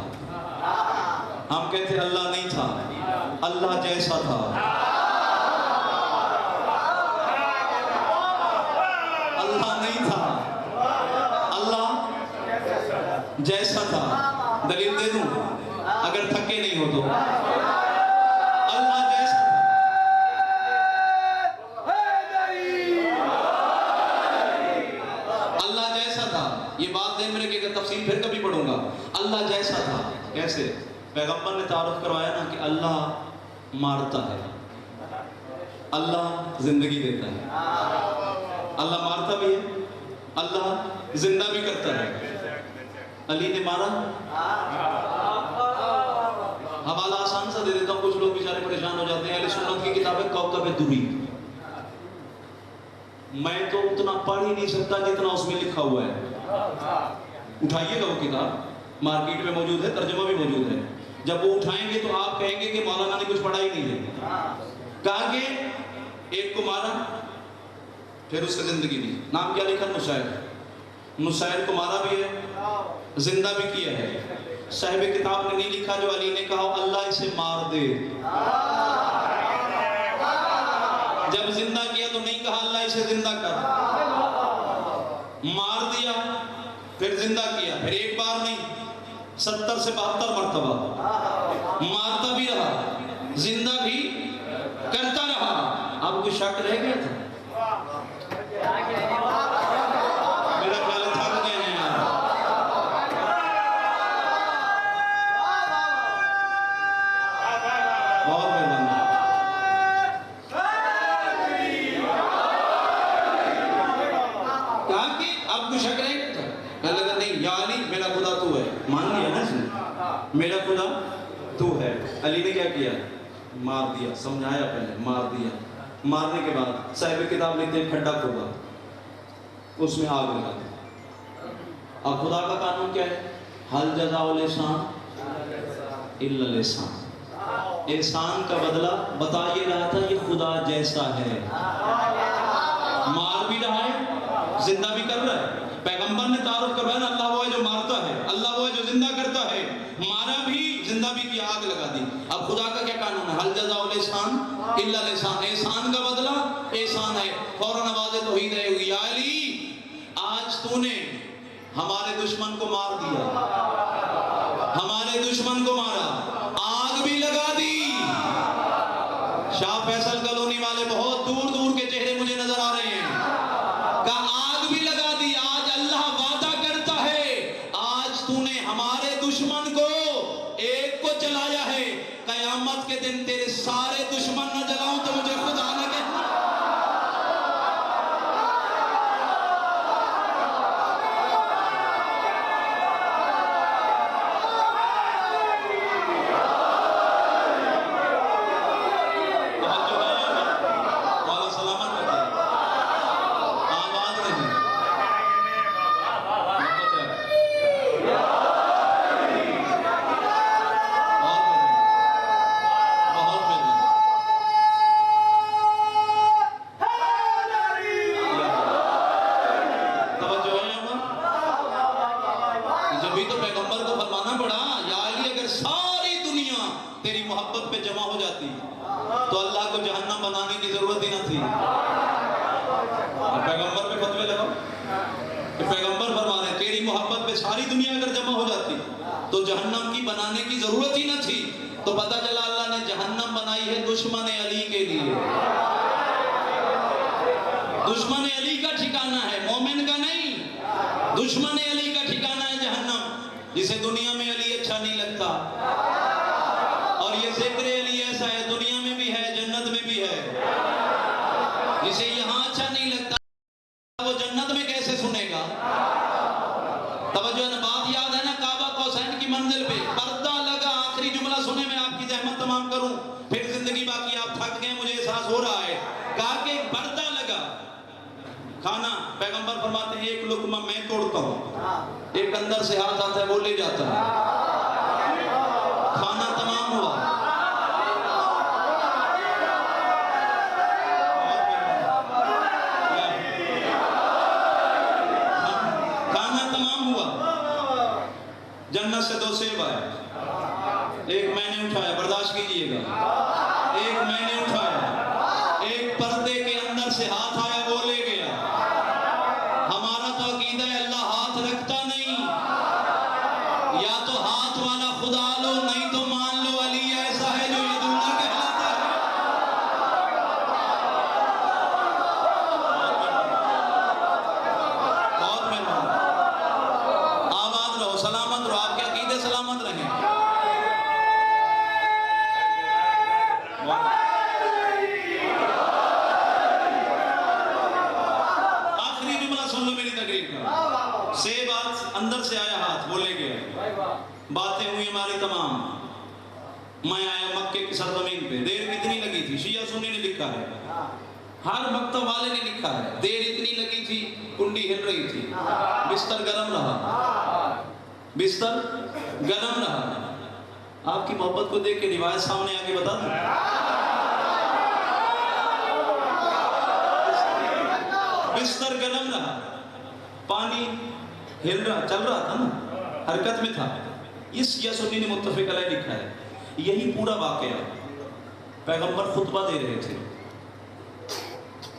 ہم کہتے ہیں اللہ نہیں تھا، اللہ جیسا تھا۔ اللہ نہیں تھا، اللہ جیسا تھا۔ دلیل دے دوں اگر تھکے نہیں ہو تو، اللہ جیسا تھا۔ اللہ جیسا تھا، یہ بات دین میں رکھے گا، تفصیل پھر کبھی پڑھوں گا۔ اللہ جیسا تھا کیسے؟ پیغمبر نے تعارف کروایا نا کہ اللہ مارتا ہے، اللہ زندگی دیتا ہے، اللہ مارتا بھی ہے، اللہ زندہ بھی کرتا ہے۔ علی نے مارا، حوالہ آسان سا دے دیتا ہوں، کچھ لوگ بیچارے پریشان ہو جاتے ہیں۔ اہل سنت کی کتاب ہے کوکب دری، میں تو اتنا پڑھ ہی نہیں سکتا جتنا اس میں لکھا ہوا ہے۔ اٹھائیے گا وہ کتاب، مارکیٹ میں موجود ہے، ترجمہ بھی موجود ہے۔ جب وہ اٹھائیں گے تو آپ کہیں گے کہ مولانا نے کچھ پڑھا ہی نہیں ہے۔ کہا کہ ایک کو مارا، پھر اس سے زندگی دی۔ نام کیا لکھا؟ نصیر کو مارا بھی ہے، زندہ بھی کیا ہے۔ صاحب کتاب نے نہیں لکھا جو علی نے کہا اللہ اسے مار دے۔ جب زندہ کیا تو نہیں کہا اللہ اسے زندہ کر، مار دیا پھر زندہ کیا، پھر ایک بار نہیں 70 سے 72 مرتبہ مارتا بھی رہا، زندہ بھی کرتا رہا. اب کوئی شک رہ گیا تھا؟ میرا خیال ہے تھک گئے ہیں یار. بہت مہربانی. کہا کہ اب کوئی شک رہ گیا تھا؟ کہنے لگا نہیں یا علی میرا خدا تو ہے. مان لیا نا اس نے، میرا خدا تو ہے. علی نے کیا کیا؟ مار دیا. سمجھایا پہلے، مار دیا. مارنے کے بعد صاحب کتاب لکھتے ہیں کھڈا کھودا، اس میں آگ لگا دی. اب خدا کا قانون کیا ہے؟ حل جزاء الاحسان الا الاحسان. احسان کا بدلہ بتا یہ رہا تھا یہ خدا جیسا ہے. مار بھی رہا ہے، زندہ بھی کر رہا ہے. پیغمبر نے تعارف کروایا نا، اللہ وہ ہے جو مارتا ہے، اللہ وہ ہے جو زندہ کرتا ہے. مارا بھی، زندہ بھی کیا، آگ لگا دی. اب خدا کا کیا قانون ہے؟ حل جزاء الاحسان الا الاحسان. احسان کا بدلہ احسان ہے. فوراً آواز توحید ہے، یا علی آج تو نے ہمارے دشمن کو مار دیا، ہمارے دشمن کو مارا، آگ بھی لگا دی. شاہ فیصل کالونی والے بہت دور دور کے چہرے مجھے نظر آ رہے ہیں. کہا آگ بھی لگا دی. آج اللہ وعدہ کرتا ہے آج تو نے ہمارے دشمن کو ایک کو جلایا ہے، قیامت کے دن تیرے سارے دشمن نہ جلاؤں تو مجھے خدا نہ کہے. تو جہنم کی بنانے کی ضرورت ہی نہ تھی. تو پتہ چلا اللہ نے جہنم بنائی ہے دشمن علی کے لیے. دشمن علی کا ٹھکانہ ہے، مومن کا نہیں. دشمن علی کا ٹھکانہ ہے جہنم. جسے دنیا میں علی اچھا نہیں لگتا، اور یہ ذکر علی ایسا ہے دنیا میں بھی ہے جنت میں بھی ہے. جسے یہاں اچھا نہیں لگتا وہ جنت میں کیسے سنے گا؟ توجہ ہے نا؟ بات یاد ہے نا؟ کعبہ قوسین کی منزل پہ پردہ لگا. آخری جملہ سنے میں آپ کی زحمت تمام کروں، پھر زندگی باقی. آپ تھک گئے مجھے احساس ہو رہا ہے. کہا کہ پردہ لگا. کھانا پیغمبر فرماتے ہیں ایک لقمہ میں توڑتا ہوں، ایک اندر سے ہاتھ آتا ہے وہ لے جاتا ہے. کھانا تمام ہوا. جنت سے 2 سیب آئے. ایک میں نے اٹھایا، برداشت کیجئے گا. ایک میں نے اٹھایا، ایک پردے کے اندر سے ہاتھ آیا وہ لے گیا. ہمارا تو عقیدہ ہے اللہ ہاتھ رکھتا نہیں. یا تو ہاتھ والا خدا لو، نہیں تو مان لو علی ایسا ہے جو ید اللہ کہلاتا ہے. بہت مہربان. آباد رہو، سلامت رہو، آپ کے عقیدے سلامت رہیں. آخری جملہ سن لو میری تقریر کا. سیب اندر سے آیا ہاتھ وہ لے گیا. باتیں ہوئی ہماری تمام. میں آیا مکے کی سرزمین پہ. دیر کتنی لگی تھی؟ شیعہ سنی نے لکھا ہے، ہر مکتب والے نے لکھا ہے. دیر اتنی لگی تھی کنڈی ہل رہی تھی، بستر گرم رہا، بستر گرم رہا. آپ کی محبت کو دیکھ کے روایت سامنے آگے بتا دوں. بستر گرم رہا، پانی ہل رہا، چل رہا تھا نا، حرکت میں تھا. یہ سیاہ سنی نے متفق علیہ لکھا ہے. یہی پورا واقعہ پیغمبر خطبہ دے رہے تھے.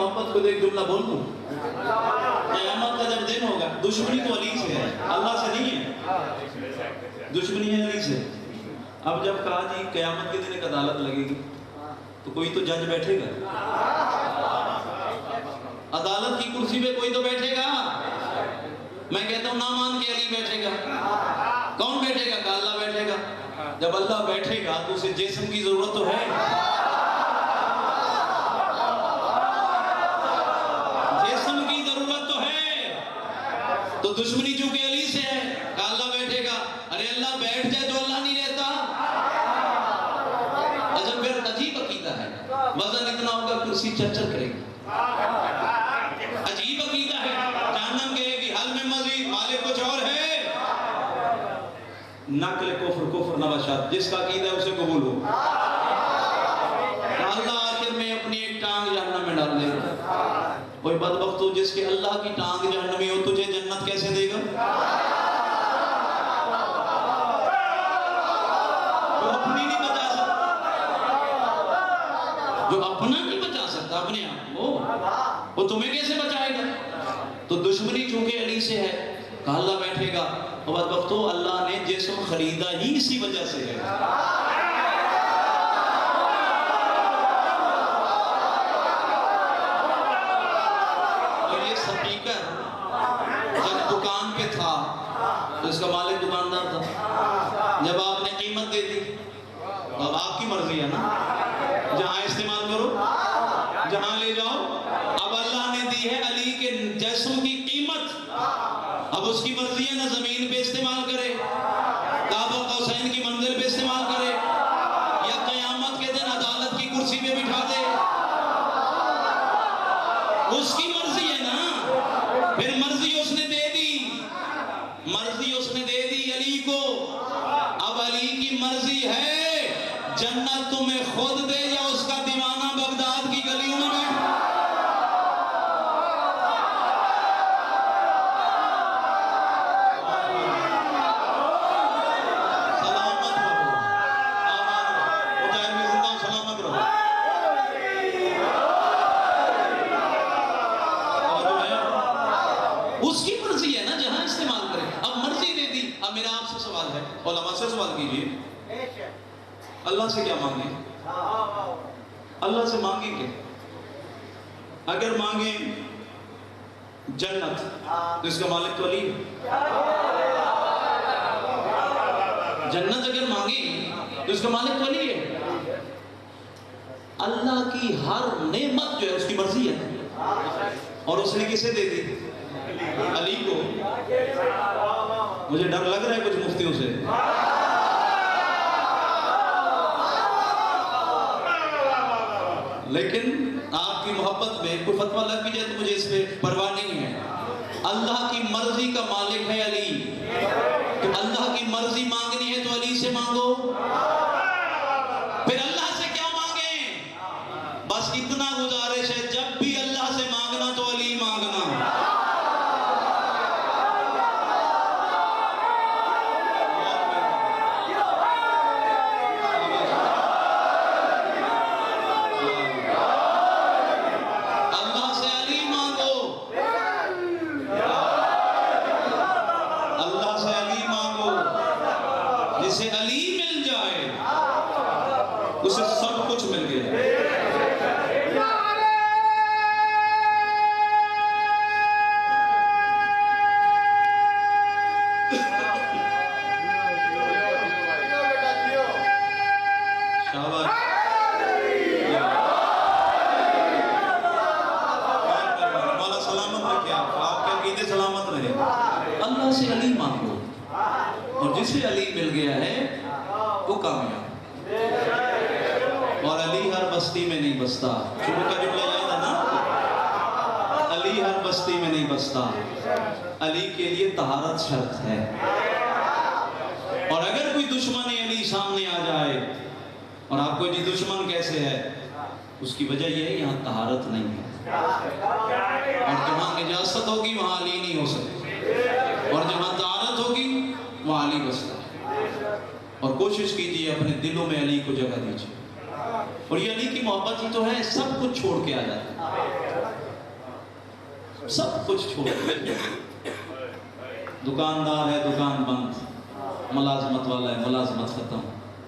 محبت کو دیکھ جملہ بول دوں؟ قیامت کا جب دن ہوگا، دشمنی تو علی سے ہے، اللہ سے نہیں ہے، دشمنی ہے علی سے۔ اب جب کہا جی قیامت کے دن ایک عدالت لگے گی تو کوئی تو جج بیٹھے گا، عدالت کی کرسی پہ کوئی تو بیٹھے گا۔ میں کہتا ہوں نہ مان کے علی بیٹھے گا، کون بیٹھے گا؟ کہ اللہ بیٹھے گا۔ جب اللہ بیٹھے گا تو اسے جسم کی ضرورت تو ہے، جسم کی ضرورت تو ہے، تو دشمنی چونکہ علی سے ہے، کہ اللہ بیٹھے گا۔ ارے اللہ بیٹھ جائے تو اللہ نہیں رہتا۔ اچھا پھر عجیب عقیدہ ہے، وزن اتنا ہوگا کرسی چرچر کرے گی، عجیب عقیدہ ہے۔ جہنم کہے گی حل میں مزید، مالک کچھ اور ہے۔ نقل کفر کفر نبشات، جس کا عقیدہ ہے اسے قبول ہو۔ اللہ آخر میں اپنی ایک ٹانگ جہنم میں ڈال دے گا۔ کوئی بدبخت ہو جس کے اللہ کی ٹانگ جہنمی ہو، تجھے جنت کیسے دے گا؟ جو اپنی نہیں بچا سکتا، جو اپنا نہیں بچا سکتا اپنے آپ کو، وہ تمہیں کیسے بچائے گا؟ تو دشمنی چونکہ علی سے ہے، کہ اللہ بیٹھے گا۔ بدبختو اللہ نے جسم خریدا ہی اسی وجہ سے ہے۔ اور یہ سپیکر جب دکان پہ تھا تو اس کا مالک دکاندار تھا، جب آپ نے قیمت دے دی تو اب آپ کی مرضی ہے نا، جہاں استعمال کرو جہاں لے جاؤ۔ اب اللہ نے دی ہے علی کے جسم کی قیمت، اب اس کی مرضی ہے نہ زمین پہ استعمال کرے، کعبہ قوسین کی منزل پہ استعمال کرے، یا قیامت کے دن عدالت کی کرسی پہ بٹھا دے، اس کی مرضی ہے نا۔ پھر مرضی اس نے دے دی، مرضی اس نے دے دی علی کو۔ اب علی کی مرضی ہے جنت تمہیں خود دے یا اس کا دیوانہ بغداد کی گلیوں میں بیٹھ۔ اس کی مرضی ہے نا جہاں استعمال کرے۔ اب مرضی دے دی۔ اب میرا آپ سے سوال ہے، علماء سے سوال کیجئے، اللہ سے کیا مانگیں؟ اللہ سے مانگیں کہ اگر مانگیں جنت تو اس کا مالک تو علی ہے۔ جنت اگر مانگیں تو اس کا مالک تو علی ہے۔ اللہ کی ہر نعمت جو ہے اس کی مرضی ہے، اور اس نے کسے دے دی؟ علی کو۔ مجھے ڈر لگ رہا ہے کچھ مفتیوں سے۔ لیکن آپ کی محبت میں کوئی فتویٰ لگ بھی جائے تو مجھے اس پہ پرواہ نہیں ہے۔ اللہ کی مرضی کا مالک ہے علی، تو اللہ کی مرضی مانگنی ہے تو علی سے مانگو۔ پھر اللہ سے کیا مانگیں؟ بس اتنا گزارش ہے، جب بھی اللہ سے مانگنا تو علی مانگنا۔ جسے علی مل جائے اسے سب کچھ مل گیا۔ مولا سلامت رکھے آپ کے عقیدے سلامت رہے۔ اللہ سے علی مانگو، اور جسے علی مل گیا ہے وہ کامیاب۔ اور علی ہر بستی میں نہیں بستا، شروع کا جملہ یاد ہے نا، علی ہر بستی میں نہیں بستا، علی کے لیے طہارت شرط ہے۔ اور اگر کوئی دشمن علی سامنے آ جائے، اور آپ کو جی دشمن کیسے ہے، اس کی وجہ یہ ہے یہاں طہارت نہیں ہے، اور جہاں نجاست ہوگی وہاں علی نہیں ہو سکتے، اور جہاں طہارت ہوگی وہاں علی بستا ہے۔ اور کوشش کیجئے اپنے دلوں میں علی کو جگہ دیجئے، اور یہ علی کی محبت ہی تو ہے، سب کچھ چھوڑ کے آ جاتا ہے۔ سب کچھ چھوڑ دیا. دکاندار ہے دکان بند, ملازمت والا ہے ملازمت ختم,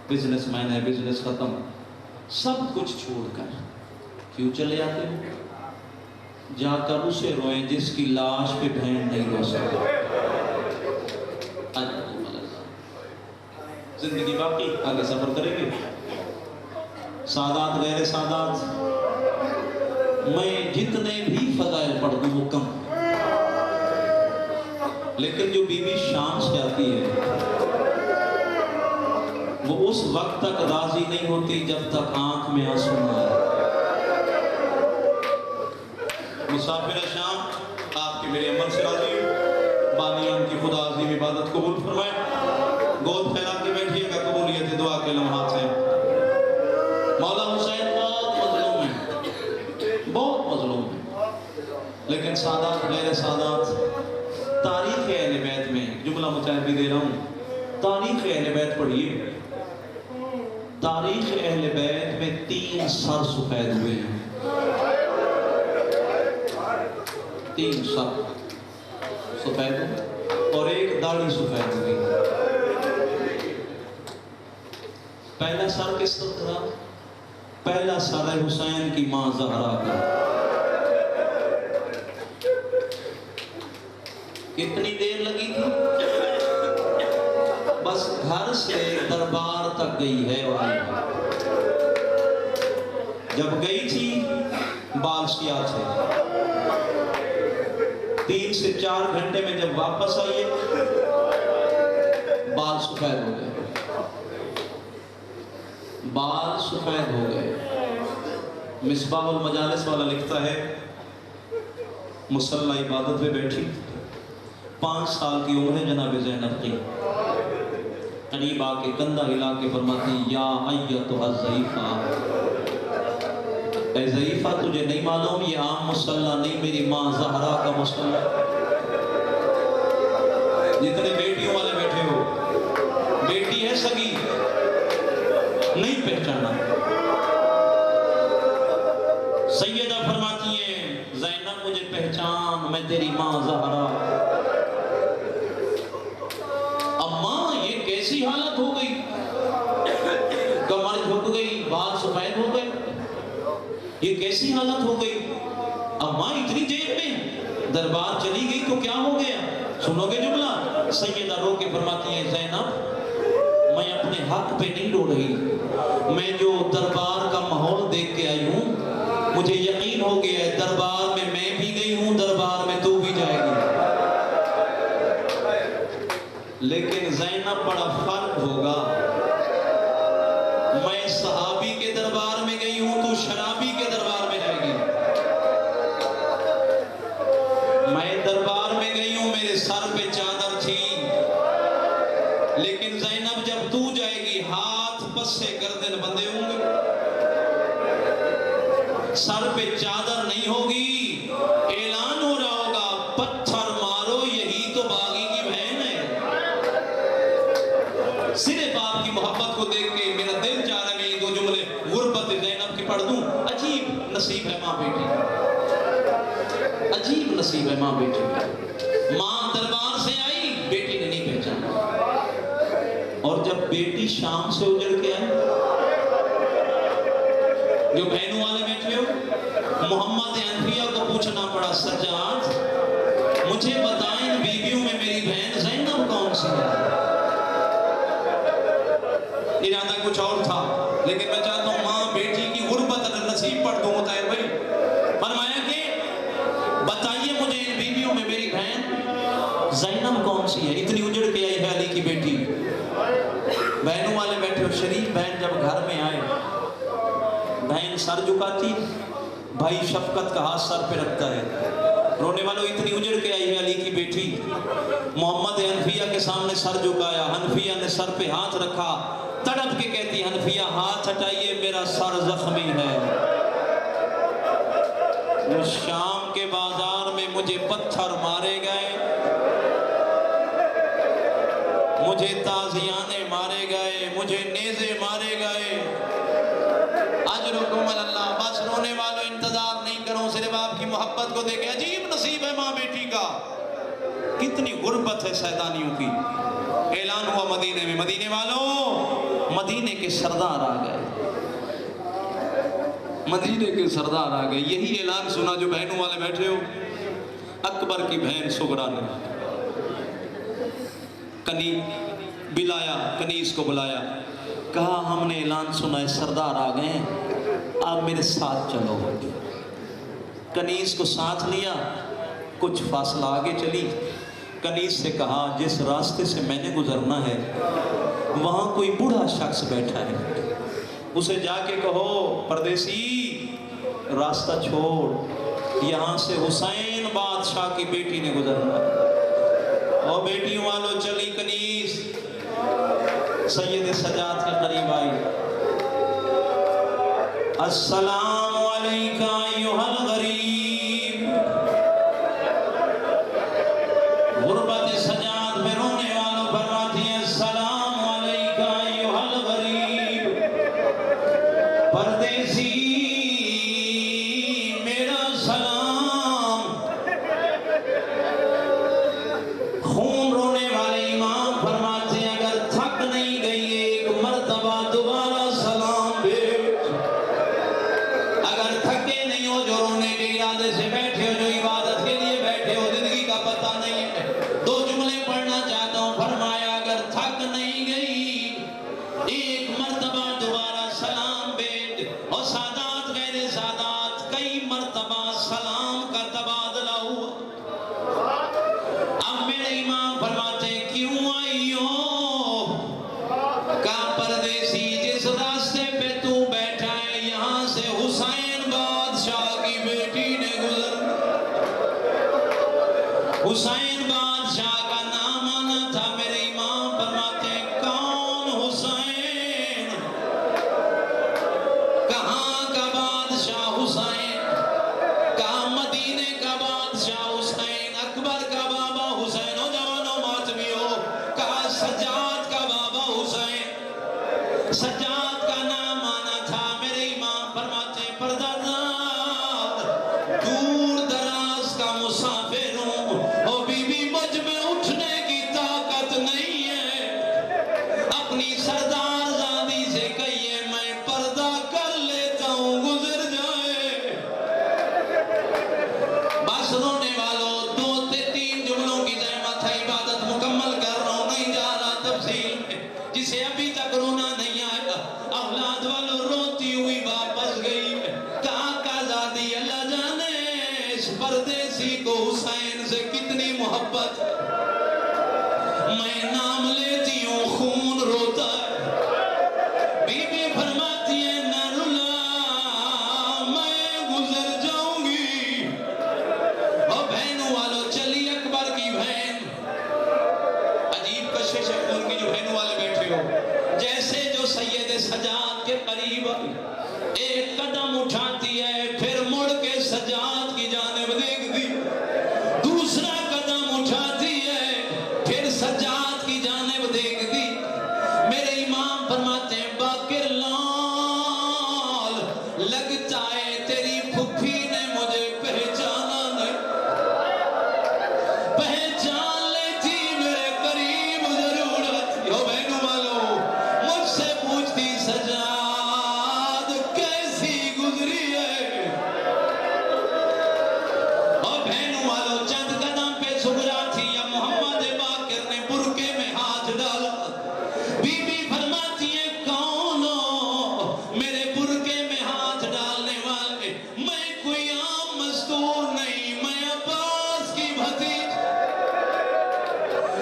بزنس مین ہے بزنس ختم, سب کچھ چھوڑ کر کیوں چلے آتے ہیں؟ جا کر اسے روئیں جس کی لاش پہ بہن نہیں رو سکتا. زندگی باقی, آگے سفر کریں گے. سادات غیر سادات, میں جتنے بھی فضائل پڑھ دوں وہ کم, لیکن جو بی بی شام سے آتی ہے وہ اس وقت تک راضی نہیں ہوتی جب تک آنکھ میں آنسو نہ آئے. مسافر شام آپ کی میرے عمل سے راضی ہوں, بانیان کی خدا عظیم عبادت قبول فرمائے. گود پھیلا کے بیٹھیے گا, قبولیت دعا کے لمحات ہیں. مولا حسین بہت مظلوم ہیں, بہت مظلوم ہیں, لیکن سادات غیر سادات. تاریخ اہل بیت میں جملہ مچاہد بھی دے رہا ہوں, تاریخ اہل بیت پڑھیے. تاریخ اہل بیت میں 3 سر سفید ہوئے ہیں, 3 سر سفید ہوئے اور 1 داڑھی سفید ہوئی. پہلا سر کس کا تھا؟ پہلا سر ہے حسین کی ماں زہرا کا. کتنی دیر لگی تھی؟ بس گھر سے دربار تک گئی ہے اور آئی ہے. جب گئی تھی بال سیاہ تھے, 3 سے 4 گھنٹے میں جب واپس آئی ہے بال سفید ہو گئے, بال سفید ہو گئے. مصباح المجالس والا لکھتا ہے مصلی عبادت پہ بیٹھی, 5 سال کی عمر ہے جناب زینب کی. قریب آ کے کندھا ہلا کے فرماتی یا ایتھا الضعیفہ, اے ضعیفہ تجھے نہیں معلوم یہ عام مصلی نہیں, میری ماں زہرا کا مصلی. جتنے بیٹیوں والے بیٹھے ہو, بیٹی ہے سگی نہیں پہچانا. سیدہ فرماتی ہیں زینب مجھے پہچان, میں تیری ماں زہرا. اماں یہ کیسی حالت ہو گئی, کمر جھک گئی, بال سفید ہو گئے, یہ کیسی حالت ہو گئی؟ اماں اتنی دیر میں دربار چلی گئی تو کیا ہو گیا؟ سنو گے جملہ. سیدہ رو کے فرماتی ہیں زینب میں اپنے حق پہ نہیں رو رہی, میں جو دربار کا ماحول دیکھ کے آئی ہوں مجھے یقین ہو گیا ہے دربار میں بھی گئی ہوں, دربار میں تو بھی جائے گی. لیکن زینب بڑا فرق ہوگا, میں صحابی کے دربار میں گئی ہوں تو شرابی کے دربار میں جائے گی. میں دربار میں گئی ہوں میرے سر پہ چادر تھی, لیکن زینب جب تو جائے گی ہاتھ پسے گردن بندے ہوں گے, سر پہ چادر نہیں ہوگی, اعلان ہو رہا ہوگا پتھر مارو یہی تو باغی کی بہن ہے. صرف آپ کی محبت کو دیکھ کے میرا دل چاہ رہا ہے میں یہ 2 جملے غربت زینب کی پڑھ دوں. عجیب نصیب ہے ماں بیٹی, عجیب نصیب ہے ماں بیٹی. ماں دربار سے آئی, بیٹی نے نہیں پہچانا, اور جب بیٹی شام سے اجڑ کے آئی, جو بہنوں والے بیٹھے ہو, محمد انفیہ کو پوچھنا پڑا سجاد مجھے بتائیں ان بیویوں میں میری بہن زینب کون سی ہے. ارادہ کچھ اور تھا, لیکن میں چاہتا ہوں ماں بیٹی کی غربت اگر نصیب پڑھ دوں مطاہر بھائی. فرمایا کہ بتائیے مجھے ان بیویوں میں میری بہن زینب کون سی ہے. اتنی اجڑ کے آئی ہے علی کی بیٹی. بہنوں والے بیٹھے ہو, شریف بہن جب گھر میں آئے, بہن سر جھکاتی, بھائی شفقت کا ہاتھ سر پہ رکھتا ہے. رونے والوں اتنی اجڑ کے آئی ہے علی کی بیٹی. محمد حنفیہ کے سامنے سر جھکایا, حنفیہ نے سر پہ ہاتھ رکھا, تڑپ کے کہتی حنفیہ ہاتھ ہٹائیے میرا سر زخمی ہے. شام کے بازار میں مجھے پتھر مارے گئے, مجھے تازیانے مارے گئے, مجھے نیزے مارے گئے. اجرکم اللہ. بس رونے والوں انتظار نہیں کرو, صرف آپ باپ کی محبت کو دیکھے، عجیب نصیب ہے ماں بیٹی کا، کتنی غربت ہے سیدانیوں کی۔ اعلان ہوا مدینے میں، مدینے والوں، مدینے کے سردار آ گئے، مدینے کے سردار آ گئے۔ یہی اعلان سنا جو بہنوں والے بیٹھے ہو۔ اکبر کی بہن سغرا نے کنیز کو بلایا، کہا ہم نے اعلان سنا ہے سردار آ گئے ہیں، آپ میرے ساتھ چلو۔ کنیز کو ساتھ لیا، کچھ فاصلہ آگے چلی، کنیز سے کہا جس راستے سے میں نے گزرنا ہے وہاں کوئی بوڑھا شخص بیٹھا ہے، اسے جا کے کہو پردیسی راستہ چھوڑ، یہاں سے حسین بادشاہ کی بیٹی نے گزرنا ہے۔ اور بیٹیوں والوں چلی کنیز، سید سجاد کے قریب آئی، السلام علیکہ ایھا الغریب، غربت سجاد میں رونے والوں فرماتی ہیں السلام علیکہ ایھا الغریب، پردیسی میرا سلام۔ خون رونے والے امام فرماتے ہیں اگر تھک نہیں گئی ایک مرتبہ دوبارہ سلام بھیج، اگر تھکے نہیں ہو جو رونے کے ارادے سے بیٹھے ہو، جو عبادت کے لیے بیٹھے ہو، زندگی کا پتہ نہیں ہے، دو جملے پڑھنا چاہتا ہوں۔ فرمایا اگر تھک نہیں گئی ایک مرتبہ دوبارہ سلام بھیج۔ اور سادات غیر سادات کئی مرتبہ سلام کا تبادلہ ہوا۔ اب میرے امام فرماتے ہیں کیوں آئی ہو؟ کہا پردیسی جس راستے پہ تو بیٹھا ہے یہاں سے حسین بادشاہ کی بیٹی نے گزرنا۔ حسین بادشاہ کا نام آنا تھا۔ میرے امام فرماتے ہیں کون حسین؟ کہاں کا بادشاہ حسین؟ کہاں مدینے کا بادشاہ حسین، اکبر کا بابا حسین، ہو جوانوں ماتمیوں، کہا سجاد کا بابا حسین، سجاد کا نام آنا تھا۔ میرے امام فرماتے ہیں پرداداد دور دراز کا مسافر ہوں، اور بی بی مجھ میں اٹھنے کی طاقت نہیں ہے، اپنی سردار زادی سے کہیے میں پردہ کر لیتا ہوں گزر جائے۔ بس رونے والوں دو تین جملوں کی زحمت ہے، عبادت مکمل کر رہا ہوں، نہیں جا رہا تفصیل میں۔ جسے ابھی تک رونا نہیں آیا، اولاد والوں روتی ہوئی واپس گئی، کہا آزادی اللہ جانے اس پردیسی کو حسین سے کتنی محبت، میں نام لیتی ہوں خون روتا ہے۔ بی بی فرماتی ہے نہ رلا میں گزر جاؤں گی۔ اور بہنوں والوں چلی اکبر کی بہن، عجیب کشش ہے ان کی جو بہنوں والے بیٹھے ہو، جیسے جو سید سجاد کے قریب ایک قدم اٹھاتی ہے پھر مڑ کے سجاد کی جانب دیکھتی، دوسرا قدم اٹھاتی ہے پھر سجاد کی جانب دیکھتی۔ میرے امام فرماتے ہیں باقر لال لگتا ہے تیری پھپھی نے مجھے پہچانا نہیں، پہچان لیتی میرے قریب ضرور آتی۔ ہو بہنوں والوں مجھ سے پوچھتی سجاد کیسی گزری ہے، اور بہنوں والوں چند قدم پہ سغرا تھی، یا محمد باقر نے برقعے میں ہاتھ ڈالا۔ بی بی فرماتی ہے کون ہو میرے برقعے میں ہاتھ ڈالنے والے؟ میں کوئی عام مزدور نہیں، میں عباس کی بھتیج،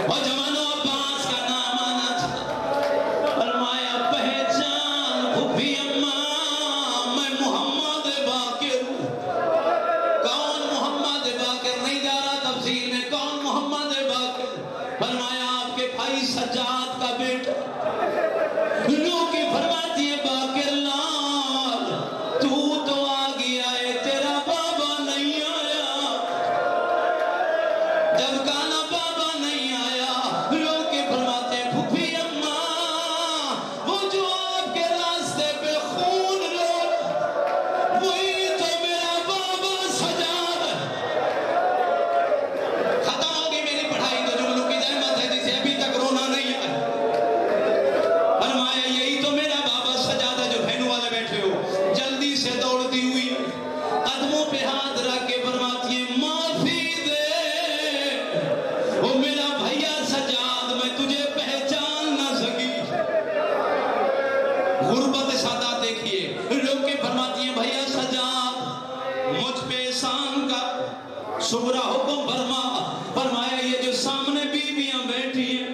اور جوانوں عباس کا نام آنا تھا۔ فرمایا پہچان پھوپھی اماں میں محمد باقر ہوں۔ کون محمد باقر؟ نہیں جا رہا تفصیل میں، کون محمد باقر؟ فرمایا آپ کے بھائی سجاد کا بیٹا۔ لوگ کی فرماتی ہے باقر لال تو آ گیا ہے، تیرا بابا نہیں آیا۔ جب کانا بابا نہیں آیا، لوگ کی فرماتے ہیں پھوپھی اماں وہ جو آپ کے راستے پہ خون رو وہی تو میرا بابا سجاد احسان کا سغرا حکم فرمایا یہ جو سامنے بیویاں بیٹھی ہیں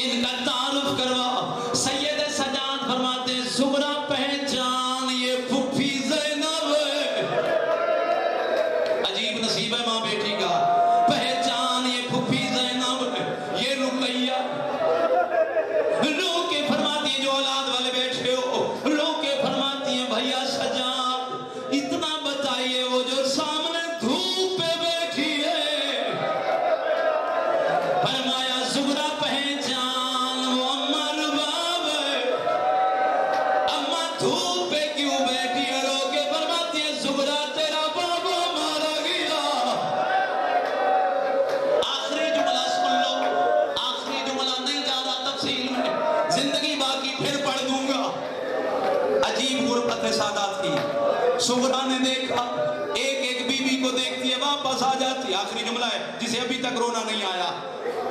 ان کا تعارف کروا. سید سجاد فرماتے ہیں سغرا پہچان یہ پھپھی زینب ہے. عجیب نصیب ہے ماں بیٹی کا. پہچان یہ پھپھی زینب ہے یہ رقیہ. رو کے فرماتی ہیں جو اولاد والے بیٹھے ہو رو کے فرماتی ہیں بھیا سجاد اتنا بتائیے وہ جو سامنے دھوپ پہ بیٹھی ہے. فرمایا سغرا پہچان وہ اماں رباب ہے. اماں دھوپ پہ کیوں بیٹھی ہے؟ رو کے فرماتی ہیں سغرا تیرا بابا مارا گیا. آخری جملہ سن لو. آخری جملہ نہیں جا رہا تفصیل میں زندگی باقی پھر پڑھ دوں گا. عجیب غربت ہے سادات کی. سغرا نے دیکھا ایک ایک بیوی کو دیکھتی ہے واپس آ جاتی ہے. آخری جملہ ہے جسے ابھی تک رونا نہیں آیا.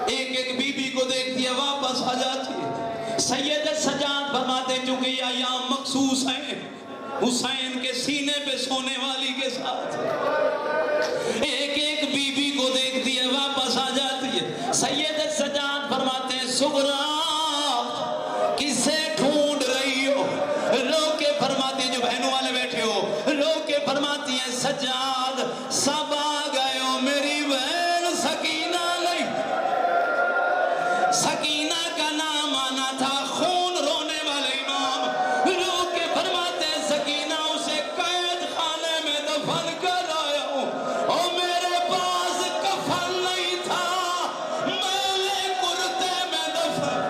ایک ایک بیوی کو دیکھتی ہے واپس آ جاتی ہے. سید سجاد فرماتے چونکہ یہ ایام مخصوص ہیں حسین کے سینے پہ سونے والی کے ساتھ ایک ایک بیوی کو دیکھتی ہے واپس آ جاتی ہے. سید سجاد فرماتے ہیں سغرا کسے ڈھونڈ رہی ہو؟ رو کے فرماتی ہیں جو بہنوں والے بیٹھے ہو رو کے فرماتی ہیں سجاد سب آ گئے ہو میری بہن سکینہ نہیں. سکینہ کا نام آنا تھا خون رونے والے امام. رو کے فرماتے ہیں سکینہ اسے قید خانے میں دفن کر آیا ہوں اور میرے پاس کفن نہیں تھا میلے کرتے میں دفن.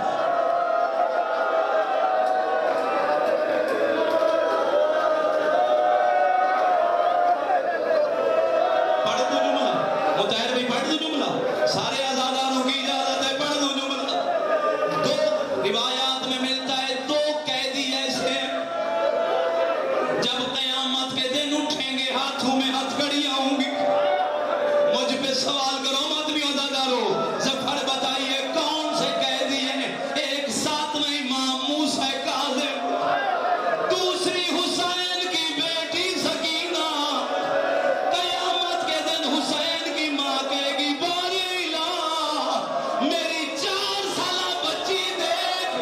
پڑھ دو جملہ مطہر بھائی پڑھ دو جملہ. سارے آزاداروں کی اجازت ہے پڑھ دو جملہ. دو روایات میں ملتا ہے دو قیدی ایسے ہیں جب قیامت کے دن اٹھیں گے ہاتھوں میں ہتھکڑیاں ہوں گی. مجھ پہ سوال کرو مت بھی آزاداروں ظفر بتائیے کون سے قیدی ہیں؟ ایک ساتھ میں امام موسیٰ کاظم دوسری حسین کی بیٹی سکینہ. قیامت کے دن حسین کی ماں کہے گی باری الہ میری 4 سالہ بچی دیکھ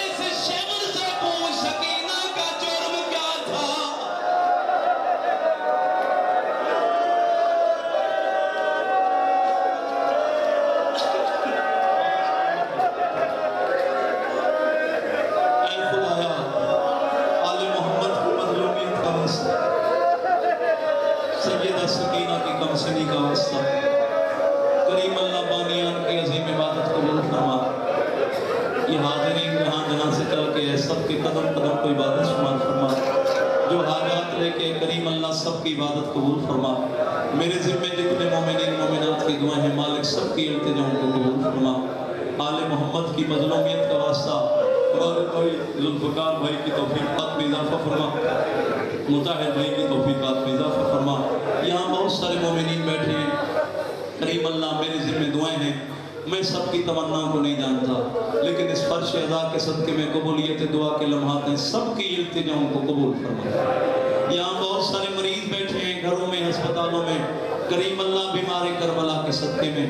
اس شمر سے پوچھ سکینہ کا جرم کیا تھا. اے خدایا آل محمد کی مظلومیت کا واسطہ سیدہ سکینہ کی کمسنی کا واسطہ کریم اللہ بانیان کی عظیم عبادت قبول فرما. یہ حاضرین جہاں جہاں سے چل کے سب کے قدم قدم کو عبادت شمار فرما. جو حاجات لے کے کریم اللہ سب کی عبادت قبول فرما. میرے ذمہ جتنے مومنین مومنات کی دعائیں ہیں مالک سب کی التجاؤں کو قبول فرما. آل محمد کی مظلومیت کا واسطہ ہمارے بھائی ذوالفقار بھائی کی توفیقات میں اضافہ فرما. مطہر بھائی کی توفیقات میں اضافہ فرما. یہاں بہت سارے مومنین بیٹھے ہیں کریم اللہ میرے ذمہ دعائیں ہیں. میں سب کی تمناؤں کو نہیں جانتا لیکن اس فرش ادا کے صدقے میں قبولیت دعا کے لمحات ہیں سب کی التجاؤں کو قبول فرما. یہاں بہت سارے مریض بیٹھے ہیں گھروں میں ہسپتالوں میں کریم اللہ بیمار کربلا کے صدقے میں.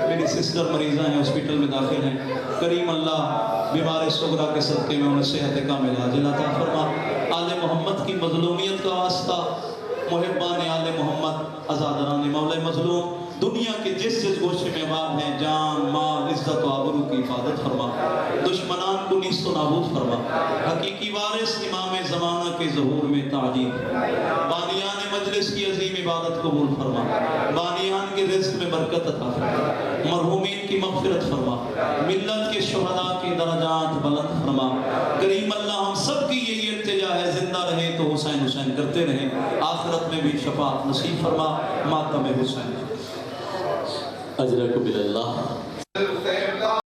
میری سسٹر مریضہ ہیں ہاسپٹل میں داخل ہیں کریم اللہ بیمار صغرا کے صدقے میں انہیں صحت کامل عاجل عطا فرما. آل محمد کی مظلومیت کا واسطہ محبان آل محمد عزادران مولا مظلوم دنیا کے جس جس گوشے میں آباد ہیں جان مال عزت و آبرو کی حفاظت فرما. دشمنان کو نیست و نابود فرما. حقیقی وارث امام زمانہ کے ظہور میں تعجیل. بانیان مجلس کی عظیم عبادت قبول فرما. بانیان کے رزق میں برکت عطا فرما. مرحومین کی مغفرت فرما. ملت کے شہداء کی درجات بلند فرما. کریم اللہ ہم سب کی یہی التجا ہے زندہ رہے تو حسین حسین کرتے رہیں. آخرت میں بھی شفاعت نصیب فرما. ماتم حسین. اجرکم اللہ.